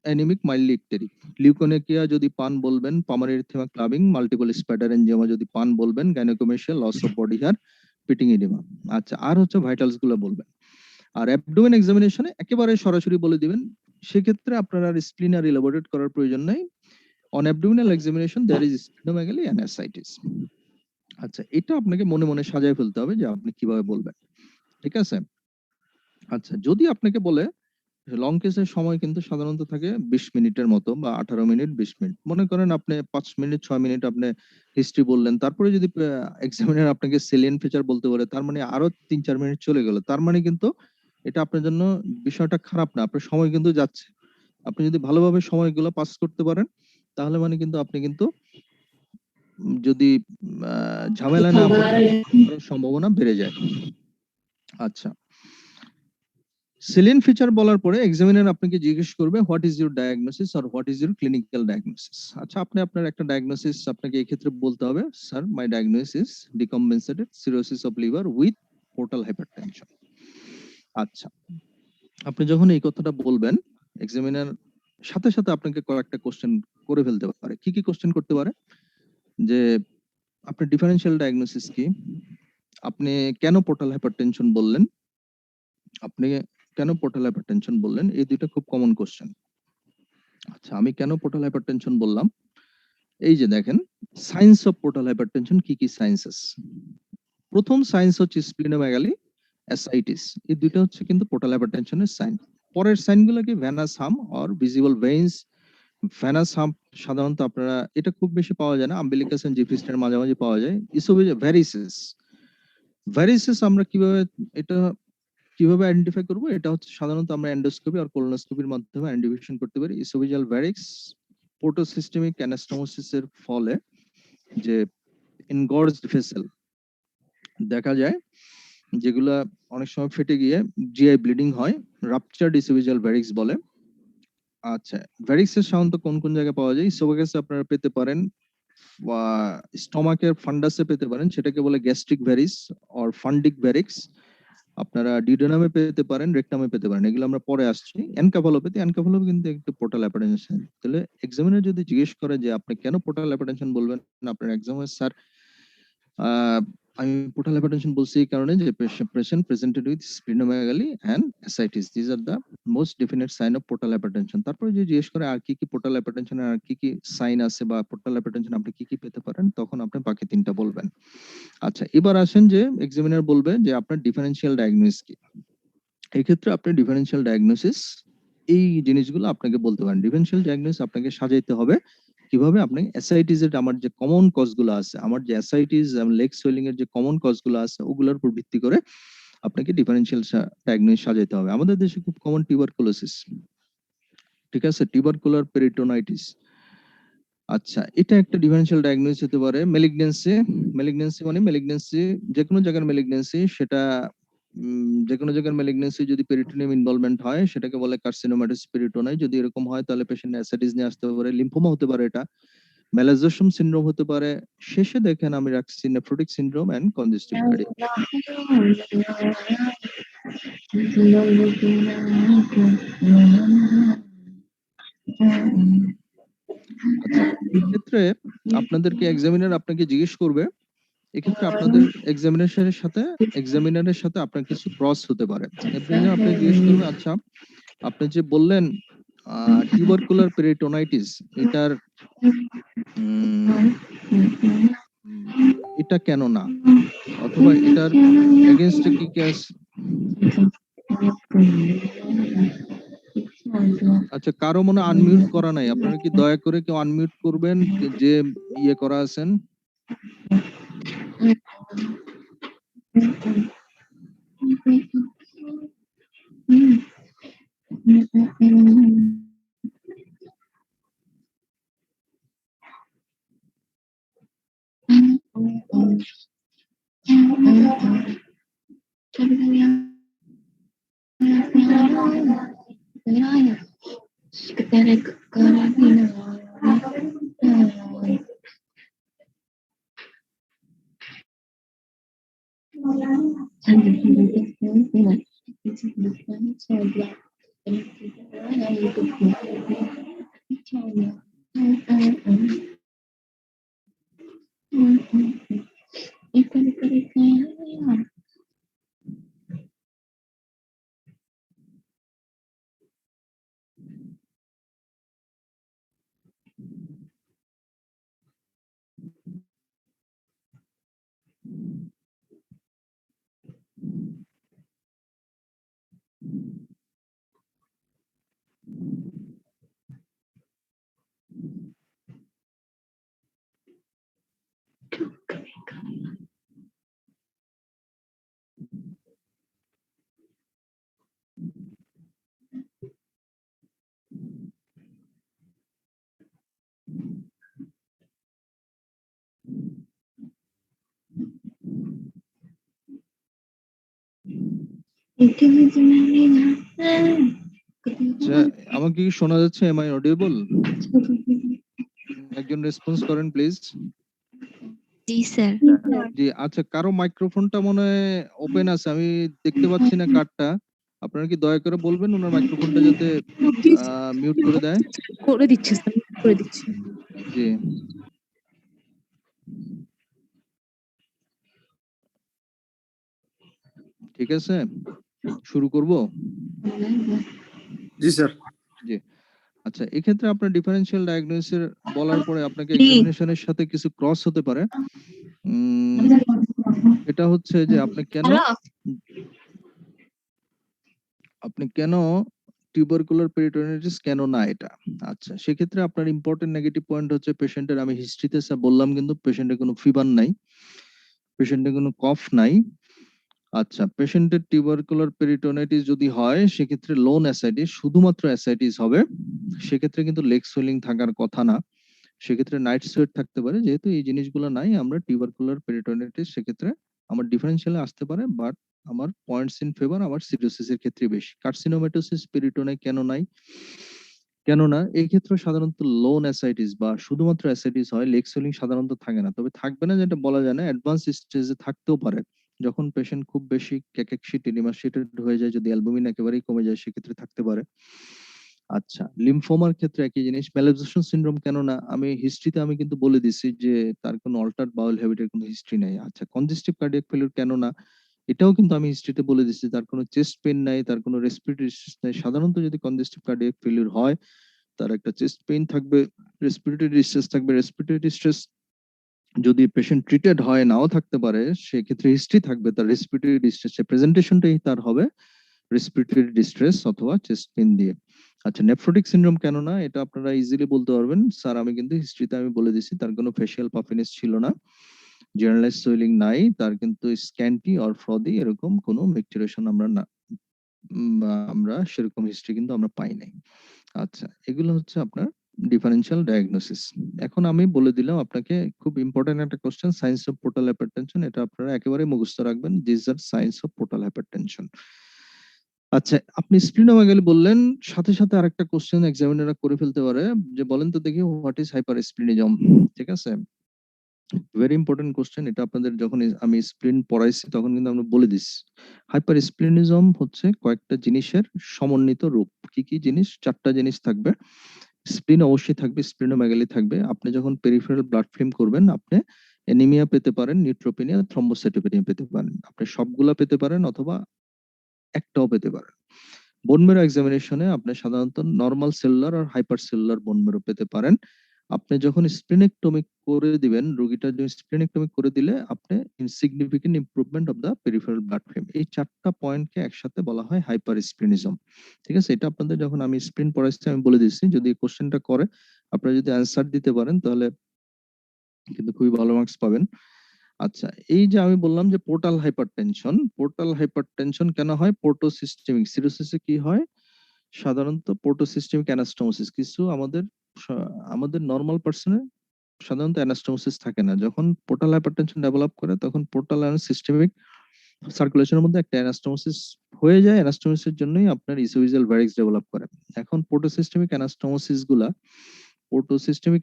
anaemic, mildly icteric, leukonychia যদি পান বলবেন, pulmonary erythema clubbing, multiple spider angioma যদি পান বলবেন, gynaecomastia, loss of body hair, pitting oedema. আচ্ছা, আর হচ্ছে ভাইটালস গুলো বলবেন। আর অ্যাবডোমেন এক্সামিনেশনে একেবারে সরাসরি বলে দিবেন। সেক্ষেত্রে আপনার আর স্প্লিন আর ইলাবোরেট করার প্রয়োজন নাই। On abdominal examination there is splenomegaly and ascites. আচ্ছা, এটা আপনাকে মনে মনে সাজায় ফেলতে হবে যে আপনি কিভাবে বলবেন, ঠিক আছে? আচ্ছা, যদি আপনাকে বলে লং কেসের সময় কিন্তু সাধারণত থাকে 20 মিনিটের মতো বা 18 মিনিট 20 মিনিট। মনে করেন আপনি 5 মিনিট 6 মিনিট আপনি হিস্ট্রি বললেন, তারপরে যদি এক্সামিনার আপনাকে সেলিয়েন্ট ফিচার বলতে পারে, তার মানে আরো 3-4 মিনিট চলে গেল। তার মানে কিন্তু এটা আপনার জন্য বিষয়টা খারাপ না, আপনার সময় কিন্তু যাচ্ছে। আপনি যদি ভালোভাবে সময়গুলো পাস করতে পারেন, তাহলে মানে কিন্তু আপনি কিন্তু যদি ঝামেলা না পড়ার সম্ভাবনা বেড়ে যায়। আচ্ছা, সেলিয়েন্ট ফিচার বলার পরে এক্সামিনার আপনাকে জিজ্ঞেস করবে what is your diagnosis or what is your clinical diagnosis. আচ্ছা, আপনি আপনার একটা ডায়াগনোসিস আপনাকে এই ক্ষেত্রে বলতে হবে, sir my diagnosis decompensated cirrhosis of liver with portal hypertension. আচ্ছা, আপনি যখন এই কথাটা বলবেন, এক্সামিনার সাথে সাথে আপনাকে কয়েকটা কোশ্চেন করে ফেলতে পারে। কি কি কোশ্চেন করতে পারে? যে আপনার ডিফারেনশিয়াল ডায়াগনোসিস কি, আপনি কেন পোর্টাল হাইপারটেনশন বললেন, আপনি কেন পোর্টাল হাইপারটেনশন বললেন, এই দুইটা খুব কমন কোশ্চেন। আচ্ছা, আমি কেন পোর্টাল হাইপারটেনশন বললাম, এই যে দেখেন সায়েন্স অফ পোর্টাল হাইপারটেনশন কি কি সায়েন্সেস। প্রথম সায়েন্স হচ্ছে স্প্লিনোমেগালি, অ্যাসাইটিস, এই দুইটা হচ্ছে কিন্তু পোর্টাল হাইপারটেনশনের সাইন। পরের সাইনগুলো কি ভেনাস হাম অর ভিজিবল ভেইনস। ভেনাস হাম সাধারণত আপনারা এটা খুব বেশি পাওয়া যায় না, আম্বিলিকাস এন্ড জিফিস্টের মাঝামাঝি পাওয়া যায়। ইসোভেজিয়াল ভ্যারিসেস, ভ্যারিসেস আমরা কিভাবে আইডেন্টিফাই করব, এটা হচ্ছে সাধারণত আমরা এন্ডোস্কোপি আর কোলোনোস্কোপির মাধ্যমে আইডেন্টিফিকেশন করতে পারি। ইসোভেজিয়াল ভ্যারিক্স পোর্টোসিস্টেমিক অ্যানাস্টোমোসিসের ফলে যে এনগর্জড ভেসেল দেখা যায়, যেগুলা অনেক সময় ফেটে গিয়ে জিআই ব্লিডিং হয়, রাপচার্ড ইসোভেজিয়াল ভ্যারিক্স বলে। আচ্ছা, ভ্যারিক্সের সাধারণত কোন কোন জায়গায় পাওয়া যায়? ইসোফেগাসে আপনারা পেতে পারেন, বা স্টমাকের ফান্ডাসে পেতে পারেন, সেটাকে বলে গ্যাস্ট্রিক ভ্যারিস অর ফান্ডিক ভ্যারিক্স। আপনারা ডিউডেনামে পেতে পারেন, রেকটামে পেতে পারেন, এগুলো আমরা পরে আসছি। এনকেফালোপ্যাথি, এনকেফালোপ্যাথি কিন্তু একটু পোর্টাল হাইপারটেনশন। তাহলে এক্সামিনার যদি জিজ্ঞেস করে যে আপনি কেন পোর্টাল হাইপারটেনশন বলবেন, আপনার এক্সামে স্যার আমি পোর্টাল হাইপারটেনশন বলছি এই কারণে যে patient presented with splenomegaly and ascites, this are the most definite sign of portal hypertension. তারপরে যদি জিজ্ঞেস করে আর কি কি পোর্টাল হাইপারটেনশনের আর কি কি সাইন আছে বা পোর্টাল হাইপারটেনশন আপনি কি কি পেতে পারেন, তখন আপনি বাকি তিনটা বলবেন। আচ্ছা, এবার আসেন যে এক্সামিনার বলবে যে আপনার ডিফারেনশিয়াল ডায়াগনোসিস কি। এই ক্ষেত্রে আপনি ডিফারেনশিয়াল ডায়াগনোসিস এই জিনিসগুলো আপনাকে বলতে পারেন। ডিফারেনশিয়াল ডায়াগনোসিস আপনাকে সাজাইতে হবে কিভাবে, আপনি অ্যাসাইটিস এর আমার যে কমন কজ গুলো আছে, আমার যে অ্যাসাইটিস লেগ সোয়েলিং এর যে কমন কজ গুলো আছে, ওগুলোর উপর ভিত্তি করে আপনাকে ডিফারেনশিয়াল ডায়াগনোসিস সাজাইতে হবে। আমাদের দেশে খুব কমন টিউবারকুলোসিস, ঠিক আছে, টিউবারকুলার পেরিটোনাইটিস। আচ্ছা, এটা একটা ডিফারেনশিয়াল ডায়াগনোসিস হতে পারে। ম্যালিগন্যান্সি, ম্যালিগন্যান্সি যে কোনো জায়গার ম্যালিগন্যান্সি, সেটা যে কোনো জায়গার ম্যালিগন্যান্সি যদি পেরিটোনিয়াম ইনভলভমেন্ট হয় সেটাকে বলে কার্সিনোমাটোস পেরিটোনাই। যদি এরকম হয় তাহলে পেশেন্ট অ্যাসাইটিস নিয়ে আসতে পারে। লিম্ফোমা হতে পারে, এটা মেলাজোসোম সিনড্রোম হতে পারে। শেষে দেখেন আমি রাখছি nephrotic syndrome and congestive cardiac. আচ্ছা, এক্ষেত্রে আপনাদেরকে এক্সামিনার আপনাকে জিজ্ঞেস করবে, এক্ষেত্রে আপনাদের এক্সামিনারের সাথে আপনার কিছু ক্রস হতে পারে। এক্সামিনার আপনাকে জিজ্ঞেস করবে, আচ্ছা আপনি যে বললেন টিউবারকুলার পেরিটোনাইটিস, এটার এটা কেন না, অথবা এটার এগেইনস্টে কি কি আছে। আচ্ছা, কারো মনে আনমিউট করা নাই, আপনারা কি দয়া করে কেউ আনমিউট করবেন যে ইয়ে করা আছেন? আচ্ছা, আমাকে কি শোনা যাচ্ছে? Am I audible? একজন রেসপন্স করেন প্লিজ। জি স্যার। জি, আচ্ছা, কারো মাইক্রোফোনটা মনে হয় ওপেন আছে, আমি দেখতে পাচ্ছি না কারটা। আপনারা কি দয়া করে বলবেন ওনার মাইক্রোফোনটা যাতে মিউট করে দেয়? করে দিচ্ছি স্যার, করে দিচ্ছি। জি। ঠিক আছে, শুরু করব? জি স্যার। জি। আচ্ছা, এক্ষেত্রে আপনার ডিফারেনশিয়াল ডায়াগনোসিস বলার পরে আপনাকে এক্সামিনেশনের সাথে কিছু ক্রস হতে পারে। এটা হচ্ছে যে আপনি কেন টিউবারকুলার পেরিটোনিটিস কেন না এটা। আচ্ছা, সেক্ষেত্রে আপনার ইম্পর্টেন্ট নেগেটিভ পয়েন্ট হচ্ছে পেশেন্টের, আমি হিস্ট্রিতে বললাম কিন্তু পেশেন্টের কোনো ফিভার নাই, পেশেন্টের কোনো কফ নাই। আচ্ছা, পেশেন্টের টিউবারকুলার পেরিটোনাইটিস যদি হয় সেক্ষেত্রে লোন অ্যাসাইটিস, শুধুমাত্র অ্যাসাইটিস হবে। সেক্ষেত্রে কিন্তু লেগ সুয়েলিং থাকার কথা না, সেক্ষেত্রে নাইট সোয়েট থাকতে পারে। যেহেতু এই জিনিসগুলো নাই, আমরা টিউবারকুলার পেরিটোনাইটিস সেক্ষেত্রে আমার ডিফারেনশিয়ালে আসতে পারে, বাট আমার পয়েন্টস ইন ফেভার আমার সিরোসিসের ক্ষেত্রে বেশি। কার্সিনোমেটোসিস পেরিটোনাই কেন নাই? কেননা এই ক্ষেত্রে সাধারণত লোন অ্যাসাইটিস বা শুধুমাত্র অ্যাসাইটিস হয়, লেগ সুয়েলিং সাধারণত থাকে না। তবে থাকবে না যেটা বলা যায় না, অ্যাডভান্স স্টেজে থাকতেও পারে। যখন পেশেন্ট খুব বেশি ক্যাকেকশিট এনিমাশিয়েটেড হয়ে যায়, যদি অ্যালবুমিন একেবারেই কমে যায়, সেক্ষেত্রে থাকতে পারে। আচ্ছা, লিম্ফোমার ক্ষেত্রে একই জিনিস। ম্যালাবজেশন সিনড্রোম কেন না? আমি হিস্ট্রিতে আমি কিন্তু বলে দিছি যে তার কোনো অল্টারড বাউল হ্যাবিটের কোনো হিস্ট্রি নাই। আচ্ছা, কনজেস্টিভ কার্ডিয়াক ফেলিউর কেন না? এটাও কিন্তু আমি হিস্ট্রিতে বলে দিছি, তার কোনো চেস্ট পেইন নাই, তার কোনো রেসপিরেটরি ডিস্ট্রেস নাই। সাধারণত যদি কনজেস্টিভ কার্ডিয়াক ফেলিউর হয়, তার একটা চেস্ট পেইন থাকবে, রেসপিরেটরি ডিস্ট্রেস থাকবে। রেসপিরেটরি ডিস্ট্রেস যদি পেশেন্ট ট্রিটেড হয়, নাও থাকতে পারে, সেক্ষেত্রে হিস্ট্রি থাকবে তার রেসপিরেটরি ডিস্ট্রেসের প্রেজেন্টেশনটাই তার হবে রেসপিরেটরি ডিস্ট্রেস অথবা চেস্ট পেইন দিয়ে। আচ্ছা, নেফ্রোটিক সিনড্রোম কেন না? এটা আপনারা ইজিলি বলতে পারবেন, স্যার আমি কিন্তু হিস্ট্রিতে আমি বলে দিছি তার কোনো ফেশিয়াল পাফিনেস ছিল না, জেনারেলাইজ সোয়েলিং নাই, তার কিন্তু স্ক্যান্টি অর ফ্রদি এরকম কোনো মেকচুরেশন আমরা না, আমরা সেরকম হিস্ট্রি কিন্তু আমরা পাই নাই। আচ্ছা, এগুলো হচ্ছে আপনার ডিফারেনশিয়াল ডায়াগনোসিস। এখন আমি বলে দিলাম আপনাকে খুব ইম্পর্টেন্ট একটা question, science of portal hypertension. এটা আপনারা একেবারে মুখস্থ রাখবেন, this are science of portal hypertension. আচ্ছা, আপনি স্প্লিনোমেগালি বললেন, সাথে সাথে আরেকটা কোশ্চেন এক্সামিনাররা করে ফেলতে পারে যে বলেন তো দেখি হোয়াট ইজ হাইপার স্প্লিনিজম। ঠিক আছে, ভেরি ইম্পর্টেন্ট কোশ্চেন এটা। আপনাদের যখন আমি স্প্লিন পড়াইছি তখন কিন্তু আমরা বলে দিচ্ছি, হাইপার স্প্লিনিজম হচ্ছে কয়েকটা জিনিসের সমন্বিত রূপ। কি কি জিনিস? 4টা জিনিস থাকবে। স্প্লিন অবশ্যই থাকবে, স্প্লিনোমেগালি থাকবে। আপনি যখন পেরিফেরাল ব্লাড ফিল্ম করবেন, আপনি অ্যানিমিয়া পেতে পারেন, নিউট্রোপেনিয়া, থ্রম্বোসাইটোপেনিয়া পেতে পারেন। আপনি সবগুলা পেতে পারেন অথবা একটাও পেতে পারেন। বোন মেরো এক্সামিনেশনে আপনি সাধারণত নরমাল সেলুলার আর হাইপার সেলুলার বোন মেরো পেতে পারেন। আপনি যখন স্প্লিনেক্টমি করে দিবেন, রোগীটার জন্য স্প্লিনেক্টমি করে দিলে আপনি insignificant improvement of the peripheral blood film, এই 4টা পয়েন্টকে একসাথে বলা হয় হাইপার স্প্লিনিজম। ঠিক আছে, এটা আপনাদের যখন আমি স্প্লিন পড়াইছি আমি বলে দিচ্ছি, যদি কোশ্চেনটা করে আপনারা যদি অ্যান্সার দিতে পারেন তাহলে কিন্তু খুবই ভালো মার্কস পাবেন। আচ্ছা, এই যে আমি বললাম যে পোর্টাল হাইপারটেনশন কেন হয়? পোর্টোসিস্টেমিক সিরোসিসে কি হয়? সাধারণত পোর্টোসিস্টেমিক অ্যানাস্টোমোসিস, কিছু আমাদের নরমাল পার্সনে সাধারণত অ্যানাস্টোমোসিস থাকে না। যখন পোর্টাল হাইপারটেনশন ডেভেলপ করে তখন পোর্টাল আর সিস্টেমিক সার্কুলেশনের মধ্যে একটা অ্যানাস্টোমোসিস হয়ে যায়। অ্যানাস্টোমোসিসের জন্যই আপনার ইসোফেজিয়াল ভ্যারিক্স ডেভেলপ করে। এখন পোর্টোসিস্টেমিক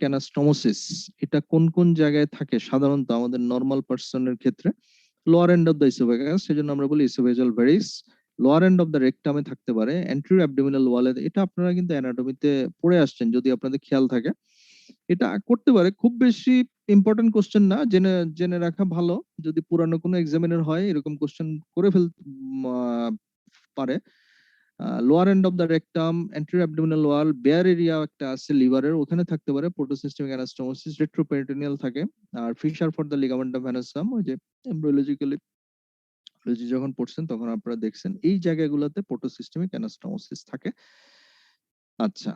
অ্যানাস্টোমোসিস এটা কোন কোন জায়গায় থাকে? সাধারণত আমাদের নরমাল পার্সনের ক্ষেত্রে lower end of the oesophagus, সেজন্য আমরা বলি oesophageal varix. Lower end of the রেকটামে থাকতে পারে, অ্যান্টেরিয়র অ্যাবডোমিনাল ওয়ালে। এটা আপনারা কিন্তু অ্যানাটমিতে পড়ে আসছেন যদি আপনাদের খেয়াল থাকে। এটা করতে পারে, খুব বেশি ইম্পর্টেন্ট কোশ্চেন না, জেনে জেনে রাখা ভালো। যদি পুরানো কোনো এক্সামিনার হয় এরকম কোশ্চেন করে পারে। Lower end of the rectum, anterior abdominal wall, bare area একটা আছে লিভারের, ওখানে থাকতে পারে পোর্টোসিস্টেমিক অ্যানাস্টোমোসিস। রেট্রোপেরিটোনিয়াল থাকে। আর ফিশার ফর দ্য লিগামেন্টাম ভেনাসাম, ওই যে এমব্রিওলজিক্যালি যখন পড়ছেন তখন আপনারা দেখছেন এই জায়গাগুলোতে পোর্টোসিস্টেমিক অ্যানাস্টোমোসিস থাকে। আচ্ছা,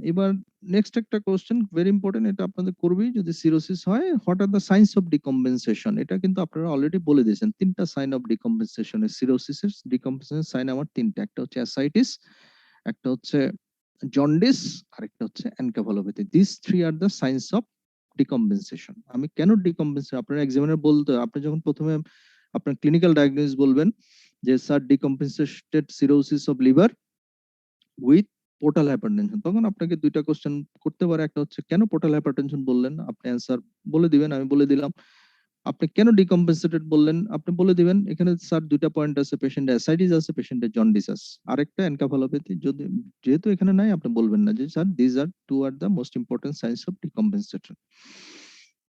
এবার নেক্সট একটা কোশ্চেন ভেরি ইম্পর্টেন্ট, এটা আপনাদের করবেই যদি সিরোসিস হয়। What are the science of decompensation? এটা কিন্তু আপনারা অলরেডি বলে দিয়েছেন, তিনটা সাইন অফ ডিকম্পেনসেশনের সিরোসিসের ডিকম্পেনসেশন সাইন আমার তিনটা, একটা হচ্ছে অ্যাসাইটিস, একটা হচ্ছে জন্ডিস, আরেকটা হচ্ছে encephalopathy. This three are the science of decompensation. আমি কেন ডিকম্পেনসেশন, আপনারা এক্সামিনার বলতে, আপনি যখন প্রথমে আপনার ক্লিনিক্যাল ডায়াগনোসিস বলবেন যে sir decompensated cirrhosis of liver with portal hypertension, তখন আপনাকে দুইটা কোশ্চেন করতে পারে। একটা হচ্ছে কেন পোর্টাল হাইপারটেনশন বললেন, আপনি অ্যান্সার বলে দিবেন, আমি বলে দিলাম। আপনি কেন ডিকম্পেনসেটেড বললেন, আপনি বলে দিবেন। এখানে স্যার দুইটা পয়েন্ট আছে, পেশেন্টের অ্যাসাইটিস আছে, পেশেন্টের জন্ডিস আছে, আরেকটা এনকেফালোপ্যাথি। যদি যেহেতু এখানে নাই, আপনি বলবেন না যে sir this are two are the most important science of decompensation.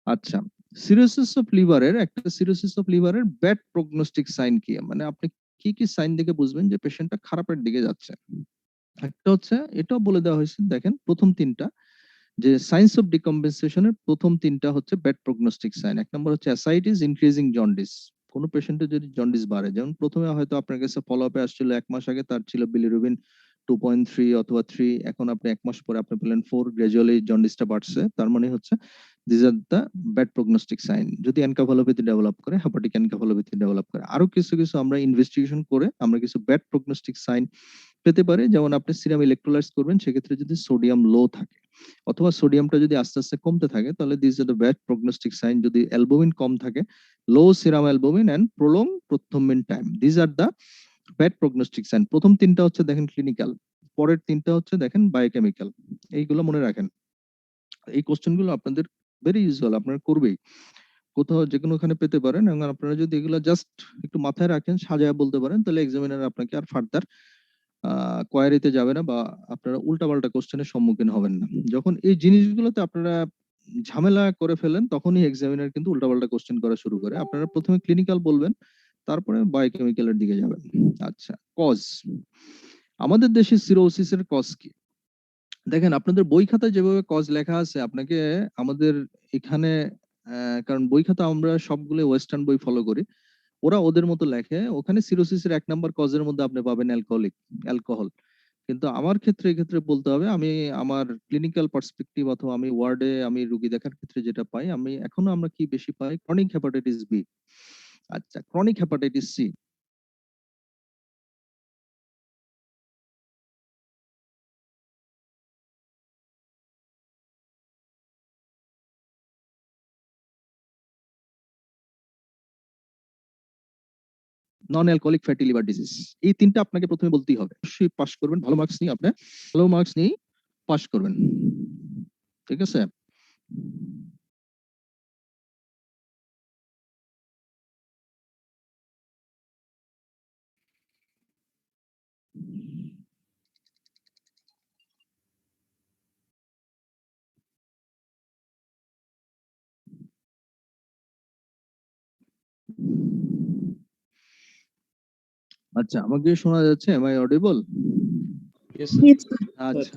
আচ্ছা, সিরোসিস অফ লিভারের ব্যাড প্রগনোস্টিক সাইন কি? মানে আপনি কি কি সাইন দেখে বুঝবেন যে পেশেন্টটা খারাপের দিকে যাচ্ছে? একটা হচ্ছে, এটাও বলে দেওয়া হয়েছে, দেখেন প্রথম তিনটা, যে সাইন্স অফ ডিকম্পেনসেশনের প্রথম তিনটা হচ্ছে ব্যাড প্রগনোস্টিক সাইন। এক নম্বর হচ্ছে অ্যাসাইটিস, ইনক্রিজিং জন্ডিস। কোন পেশেন্টের যদি জন্ডিস বাড়ে, যেমন প্রথমে হয়তো আপনার কাছে ফলো আপে আসছিল 1 মাস আগে, তার ছিল বিলিরুবিন 2.3 অথবা 3, এখন আপনি 1 মাস পরে আপনি পেলেন 4, গ্রাজুয়ালি জন্ডিসটা বাড়ছে, তার মানে হচ্ছে this are the bad prognostic sign. যদি এনকেফালোপ্যাথি ডেভেলপ করে, হেপাটিক এনকেফালোপ্যাথি ডেভেলপ করে, আরো কিছু কিছু আমরা ইনভেস্টিগেশন করে আমরা কিছু ব্যাড প্রগনোস্টিক সাইন পেতে পারে। যেমন আপনি সিরাম ইলেকট্রোলাইটস করবেন, সেক্ষেত্রে যদি সোডিয়াম লো থাকে অথবা সোডিয়ামটা যদি আস্তে আস্তে কমতে থাকে, তাহলে this are the bad prognostic sign. যদি অ্যালবুমিন কম থাকে, low serum albumin and prolong prothrombin time, this are the bad prognostic sign. প্রথম তিনটা হচ্ছে দেখেন ক্লিনিক্যাল, পরের তিনটা হচ্ছে দেখেন বায়োকেমিক্যাল। এইগুলো মনে রাখেন, এই কোশ্চেন গুলো আপনাদের ভেরি ইউজুয়াল, আপনারা করবেই, কোথাও যে কোনোখানে পেতে পারেন। এবং আপনারা যদি এগুলো জাস্ট একটু মাথায় রাখেন, সাজায় বলতে পারেন, তাহলে এক্সামিনার আপনাকে আর ফার্দার কোয়ারিতে যাবে না, বা আপনারা উল্টাপাল্টা কোশ্চেনের সম্মুখীন হবেন না। যখন এই জিনিসগুলোতে আপনারা ঝামেলা করে ফেলেন, তখনই এক্সামিনার কিন্তু উল্টাপাল্টা কোশ্চেন করা শুরু করে। আপনারা প্রথমে ক্লিনিক্যাল বলবেন, তারপরে বায়োকেমিক্যালের দিকে যাবেন। আচ্ছা, কজ, আমাদের দেশে সিরোসিসের কজ কি? দেখেন আপনাদের বই খাতায় যেভাবে কজ লেখা আছে, আপনাকে আমাদের এখানে কারণ বই খাতা আমরা সবগুলো ওয়েস্টার্ন বই ফলো করি, ওরা ওদের মতো লেখে। ওখানে সিরোসিসের 1 নম্বর কজের মধ্যে আপনি পাবেন অ্যালকোহল। কিন্তু আমার ক্ষেত্রে, এক্ষেত্রে বলতে হবে, আমি আমার ক্লিনিক্যাল পার্সপেক্টিভ অথবা আমি ওয়ার্ডে আমি রোগী দেখার ক্ষেত্রে যেটা পাই, আমি এখনো আমরা কি বেশি পাই, ক্রনিক হেপাটাইটিস বি। আচ্ছা, chronic hepatitis C, non alcoholic fatty liver disease. এই তিনটা আপনাকে প্রথমে বলতেই হবে, অবশ্যই পাস করবেন, ভালো মার্কস নিয়ে আপনি ভালো মার্কস নিয়ে পাস করবেন, ঠিক আছে? আচ্ছা, আমাকে শোনা যাচ্ছে? Am I audible? Yes, sir. আচ্ছা,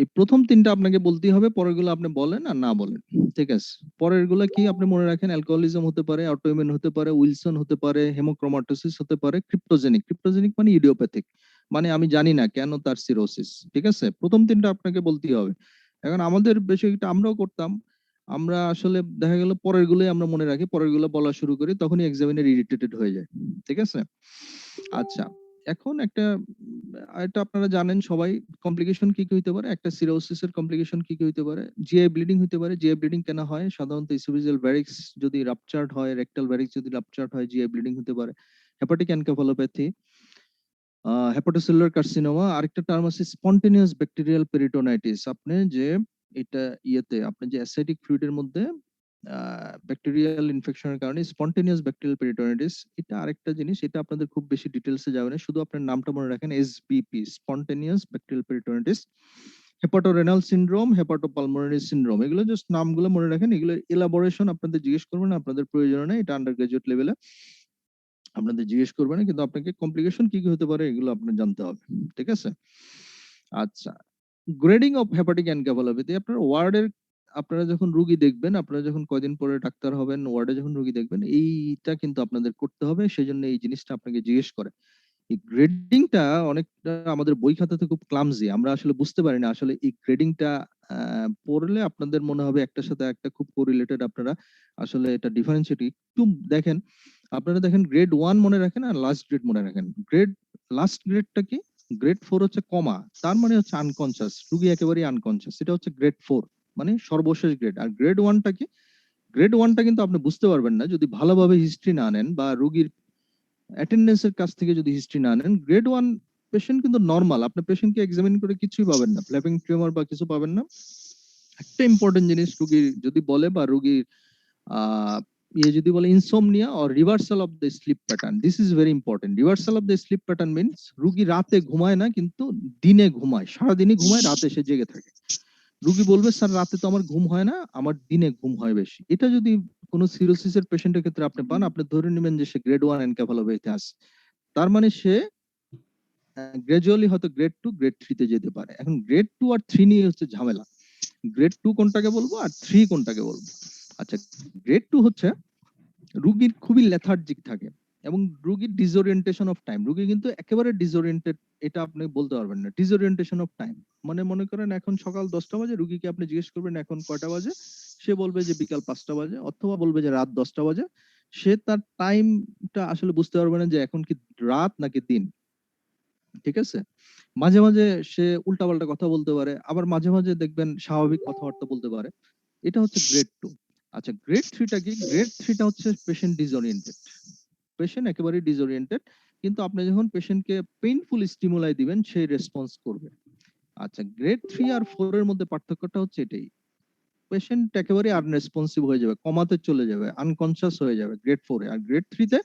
এই প্রথম তিনটা আপনাকে বলতেই হবে, পরেরগুলো আপনি বলেন আর না বলেন, ঠিক আছে? পরেরগুলো কি আপনি মনে রাখেন, অ্যালকোহলিজম হতে পারে, অটোইমিউন হতে পারে, উইলসন হতে পারে, হেমোক্রোমাটোসিস হতে পারে, ক্রিপ্টোজেনিক মানে ইডিওপ্যাথিক, মানে আমি জানি না কেন তার সিরোসিস, ঠিক আছে? প্রথম তিনটা আপনাকে বলতেই হবে। এখন আমাদের বেশিরভাগটা আমরাও করতাম, আমরা আসলে দেখা গেল পরের গুলোই আমরা মনে রাখি, পরের গুলো বলা শুরু করি, তখনই এক্সামিনার ইরিটেটেড হয়ে যায়, ঠিক আছে? আচ্ছা, এখন একটা এটা আপনারা জানেন সবাই, কমপ্লিকেশন কি কি হইতে পারে, একটা সিরোসিসের কমপ্লিকেশন কি কি হইতে পারে, জিআই ব্লিডিং হইতে পারে। জিআই ব্লিডিং কেন হয়? সাধারণত ইসোফেজিয়াল ভ্যারিক্স যদি রাপচার্ড হয়, রেকটাল ভ্যারিক্স যদি রাপচার্ড হয়, জিআই ব্লিডিং হতে পারে। হেপাটিক এনকেফালোপ্যাথি, হেপাটোসেলুলার কার্সিনোমা, আরেকটা টার্ম আছে স্পন্টেনিয়াস ব্যাকটেরিয়াল পেরিটোনাইটিস। আপনি যে এটা ইয়েতে আপনি যে অ্যাসিডিক ফ্লুইডের মধ্যে ব্যাকটেরিয়াল ইনফেকশনের কারণে স্পন্টেনিয়াস ব্যাকটেরিয়াল পেরিটোনাইটিস, এটা আরেকটা জিনিস, এটা আপনাদের খুব বেশি ডিটেলসে যাবে না, শুধু আপনার নামটা মনে রাখেন, SBP, spontaneous bacterial peritonitis. Hepatorenal syndrome, hepatopulmonary syndrome, এগুলো জাস্ট নামগুলো মনে রাখেন, এগুলো এলাবোরেশন আপনাদের জিজ্ঞেস করবেন না, আপনাদের প্রয়োজন নেই, এটা আন্ডার গ্রাজুয়েট লেভেলে আপনাদের জিজ্ঞেস করবে না, কিন্তু আপনাকে কমপ্লিকেশন কি কি হতে পারে এগুলো আপনার জানতে হবে, ঠিক আছে? আচ্ছা, গ্রেডিং অফ হেপাটিক এনকেফালোপ্যাথি, আপনার ওয়ার্ডের, আপনারা যখন রুগী দেখবেন, আপনারা যখন কয়দিন পরে ডাক্তার হবেন, ওয়ার্ডে যখন রুগী দেখবেন, এইটা কিন্তু আপনাদের করতে হবে, সেই জন্য এই জিনিসটা আপনাকে জিজ্ঞেস করে। এই গ্রেডিংটা অনেকটা আমাদের বই খাতাতে খুব ক্লামজি, আমরা আসলে বুঝতে পারি না আসলে এই গ্রেডিংটা পড়লে আপনাদের মনে হবে একটার সাথে একটা খুব কোরিলেটেড, আপনারা আসলে এটা ডিফারেন্সিয়েট একটু দেখেন। আপনারা দেখেন গ্রেড 1 মনে রাখেন আর লাস্ট গ্রেড মনে রাখেন। লাস্ট গ্রেডটা কি? গ্রেড 4 হচ্ছে কমা, তার মানে হচ্ছে আনকনসিয়াস, রুগী একেবারেই আনকনসিয়াস, এটা হচ্ছে গ্রেড 4, মানে সর্বশেষ গ্রেড। আর গ্রেড 1টা কি? গ্রেড 1টা কিন্তু আপনি বুঝতে পারবেন না যদি ভালোভাবে হিস্ট্রি না নেন বা রুগীর অ্যাটেন্ডেন্সের কাছ থেকে যদি হিস্ট্রি না নেন। গ্রেড 1 পেশেন্ট কিন্তু নরমাল, আপনি পেশেন্টকে এক্সামিন করে কিছুই পাবেন না, ফ্ল্যাপিং টিউমার বা কিছু পাবেন না। একটা ইম্পর্টেন্ট জিনিস রুগী যদি বলে বা রুগীর আহ যদি বলে insomnia or reversal of the sleep pattern, this is very important. Reversal of the sleep pattern means রুগী রাতে ঘুমায় না কিন্তু দিনে ঘুমায়, সারাদিনই ঘুমায়, রাতে সে জেগে থাকে। রুগী বলবে স্যার রাতে তো আমার ঘুম হয় না, আমার দিনে ঘুম হয় বেশি। এটা যদি কোনো সিরোসিসের পেশেন্টের ক্ষেত্রে আপনি পান, আপনি ধরে নেবেন যে সে গ্রেড 1 এনকেফালোপ্যাথি আছে, তার মানে সে গ্রাজুয়ালি হয়তো গ্রেড 2 গ্রেড 3 তে যেতে পারে। এখন গ্রেড 2 আর 3 নিয়ে হচ্ছে ঝামেলা, গ্রেড 2 কোনটাকে বলবো আর 3 কোনটাকে বলবো। আচ্ছা, গ্রেড 2 হচ্ছে রুগীর খুবই লেথার্জিক থাকে এবং রুগীর ডিসওরিয়েন্টেশন অফ টাইম, রুগী কিন্তু একেবারে ডিসওরিয়েন্টেড, এটা আপনি বলতে পারবেন না। ডিসওরিয়েন্টেশন অফ টাইম মানে মনে করেন এখন সকাল 10টা বাজে, রুগীকে আপনি জিজ্ঞেস করবেন এখন কয়টা বাজে, সে বলবে যে বিকাল 5টা বাজে, অথবা বলবে যে রাত 10টা বাজে। সে তার টাইমটা আসলে বুঝতে পারবে না যে এখন কি রাত নাকি দিন। ঠিক আছে, মাঝে মাঝে সে উল্টাপাল্টা কথা বলতে পারে, আবার মাঝে মাঝে দেখবেন স্বাভাবিক কথাবার্তা বলতে পারে। এটা হচ্ছে গ্রেড 2। আচ্ছা, গ্রেড 3টা কি? গ্রেড 3টা হচ্ছে পেশেন্ট ডিসওরিয়েন্টেড, পেশেন্ট একেবারে ডিসওরিয়েন্টেড, কিন্তু আপনি যখন পেশেন্টকে পেইনফুল স্টিমুলাই দিবেন সে রেসপন্স করবে। আচ্ছা, গ্রেড 3 আর 4 এর মধ্যে পার্থক্যটা হচ্ছে এটাই, পেশেন্ট একেবারে আনরেসপন্সিভ হয়ে যাবে, কমাতে চলে যাবে, আনকনসিয়াস হয়ে যাবে গ্রেড 4 এ। আর গ্রেড 3 তে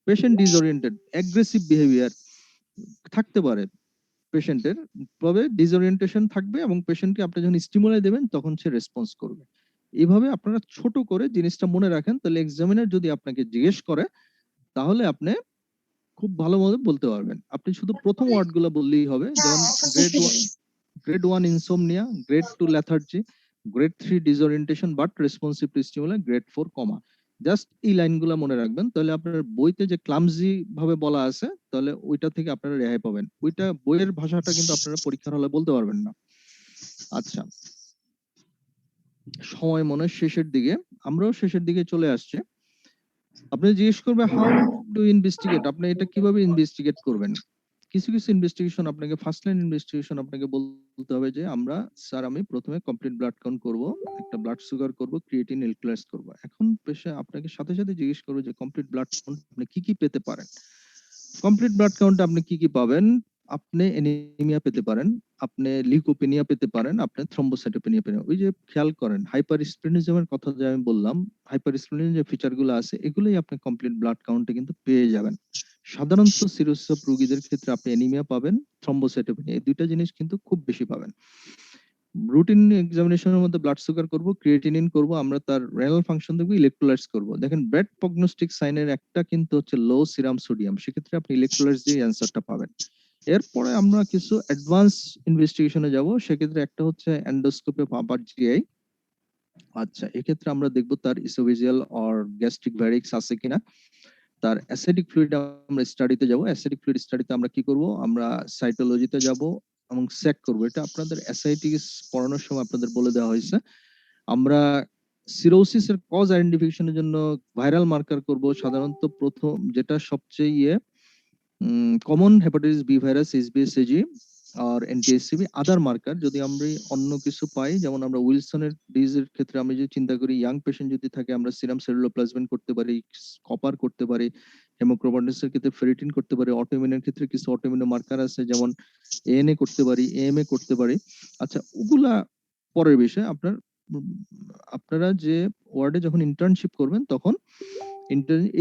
পেশেন্ট ডিসওরিয়েন্টেড, অ্যাগ্রেসিভ বিহেভিয়ার থাকতে পারে পেশেন্টের, তবে ডিসওরিয়েন্টেশন থাকবে এবং পেশেন্টকে আপনি যখন স্টিমুলাই দেবেন তখন সে রেসপন্স করবে। এইভাবে আপনারা ছোট করে জিনিসটা মনে রাখেন, তাহলে এক্সামিনার যদি আপনাকে জিজ্ঞেস করে তাহলে আপনি খুব ভালোভাবে বলতে পারবেন। আপনি শুধু প্রথম ওয়ার্ডগুলো বললেই হবে, যেমন grade 1 insomnia, grade 2 lethargy, grade 3 disorientation but responsive to stimuli, grade 4 coma. Just এই লাইনগুলো মনে রাখবেন, তাহলে আপনার বইতে যে ক্লামজি ভাবে বলা আছে তাহলে ওইটা থেকে আপনারা রেহাই পাবেন। ওইটা বইয়ের ভাষাটা কিন্তু আপনারা পরীক্ষার হলে বলতে পারবেন না। আচ্ছা, সময় মনে হয় শেষের দিকে, আমরাও শেষের দিকে চলে আসছে। আপনি জিজ্ঞেস করবে হাউ ডু ইনভেস্টিগেট, আপনি এটা কিভাবে ইনভেস্টিগেট করবেন। কিছু কিছু ইনভেস্টিগেশন আপনাকে, ফার্স্ট লাইন ইনভেস্টিগেশন আপনাকে বলতে হবে যে আমরা স্যার আমি প্রথমে কমপ্লিট ব্লাড কাউন্ট করব, একটা ব্লাড সুগার করব, ক্রিয়েটিন এলক্লাস করব। এখন পেশা আপনাকে সাথে সাথে জিজ্ঞেস করবে যে কমপ্লিট ব্লাড কাউন্ট আপনি কি কি পেতে পারেন। কমপ্লিট ব্লাড কাউন্ট আপনি কি কি পাবেন? আপনি অ্যানিমিয়া পেতে পারেন, আপনি লিউকোপেনিয়া পেতে পারেন, আপনি থ্রম্বোসাইটোপেনিয়া পেতে পারেন। ওই যে খেয়াল করেন হাইপারস্প্লেনিজমের কথা যে আমি বললাম, হাইপারস্প্লেনিজম যে ফিচার গুলো আছে এগুলোই আপনি কমপ্লিট ব্লাড কাউন্টে কিন্তু পেয়ে যাবেন। সাধারণত সিরোসিস অফ রোগীদের ক্ষেত্রে আপনি অ্যানিমিয়া পাবেন, থ্রম্বোসাইটোপেনিয়া, এই দুইটা জিনিস কিন্তু খুব বেশি পাবেন। রুটিন এক্সামিনেশনের মধ্যে ব্লাড সুগার করব, ক্রিয়েটিনিন করব, আমরা তার রেনাল ফাংশন দেখব, ইলেক্ট্রোলাইটস করব। দেখেন ব্যাড প্রগনোস্টিক সাইনের একটা কিন্তু হচ্ছে লো সিরাম সোডিয়াম, সেক্ষেত্রে আপনি ইলেক্ট্রোলাইটস দিয়ে অ্যান্সারটা পাবেন। এরপরে আমরা কিছু অ্যাডভান্স ইনভেস্টিগেশনে যাব, সেক্ষেত্রে একটা হচ্ছে এন্ডোস্কোপি পাপার জিআই। আচ্ছা, এক্ষেত্রে আমরা দেখব তার ইসোভেজিয়াল অর গ্যাস্ট্রিক ভ্যারিক্স আছে কিনা। তার অ্যাসিডিক ফ্লুইড আমরা স্টাডিতে যাব, অ্যাসিডিক ফ্লুইড স্টাডিতে আমরা কি করব, আমরা সাইটোলজিতে যাব এবং চেক করব। এটা আপনাদের এসআইটিস পড়ানোর সময় আপনাদের বলে দেওয়া হয়েছে। আমরা সিরোসিসের কজ আইডেন্টিফিকেশনের জন্য ভাইরাল মার্কার করব, সাধারণত প্রথম যেটা সবচেয়ে কমন হেপাটাইটিস বি ভাইরাস, এইচবিএসএজি আর এনটিএসসিবি। আদার মার্কার যদি আমরা অন্য কিছু পাই, যেমন আমরা উইলসনের ডিজিজের ক্ষেত্রে আমি যদি চিন্তা করি ইয়াং পেশেন্ট যদি থাকে আমরা সিরাম সেলুলোপ্লাজমিন করতে পারি, কপার করতে পারি, হেমোক্রোমাটোসের ক্ষেত্রে ফেরিটিন করতে পারি, অটোইমিউনের ক্ষেত্রে কিছু অটোইমিউন মার্কার আছে যেমন এএনএ করতে পারি, এএমএ করতে পারি। আচ্ছা, ওগুলা পরের বিষয়। আপনারা যে ওয়ার্ডে যখন ইন্টার্নশিপ করবেন তখন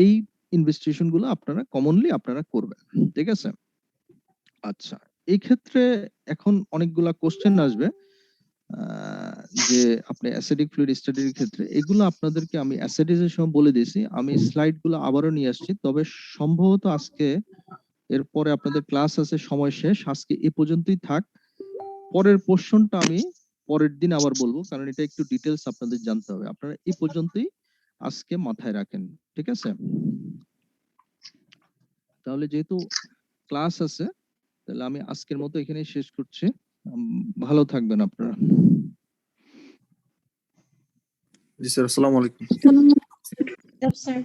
এই ইনভেস্টিগেশন গুলো আপনারা কমনলি আপনারা করবেন। ঠিক আছে? আচ্ছা, এই ক্ষেত্রে এখন অনেকগুলা কোশ্চেন আসবে যে আপনি অ্যাসিডিক ফ্লুইড স্টাডির ক্ষেত্রে, এগুলো আপনাদেরকে আমি অ্যাসিডিজের সময় বলে দিয়েছি। আমি স্লাইড গুলো আবারও নিয়ে আসছি, তবে সম্ভবত আজকে এরপরে আপনাদের ক্লাস আছে, সময় শেষ, আজকে এ পর্যন্তই থাক। পরের পোর্শনটা আমি পরের দিন আবার বলবো, কারণ এটা একটু ডিটেলস আপনাদের জানতে হবে। আপনারা এই পর্যন্তই আজকে মাথায় রাখেন। ঠিক আছে? তাহলে যেহেতু ক্লাস আছে, তাহলে আমি আজকের মতো এখানেই শেষ করছি। ভালো থাকবেন আপনারা। জি স্যার, আসসালামু আলাইকুম। Yes, sir.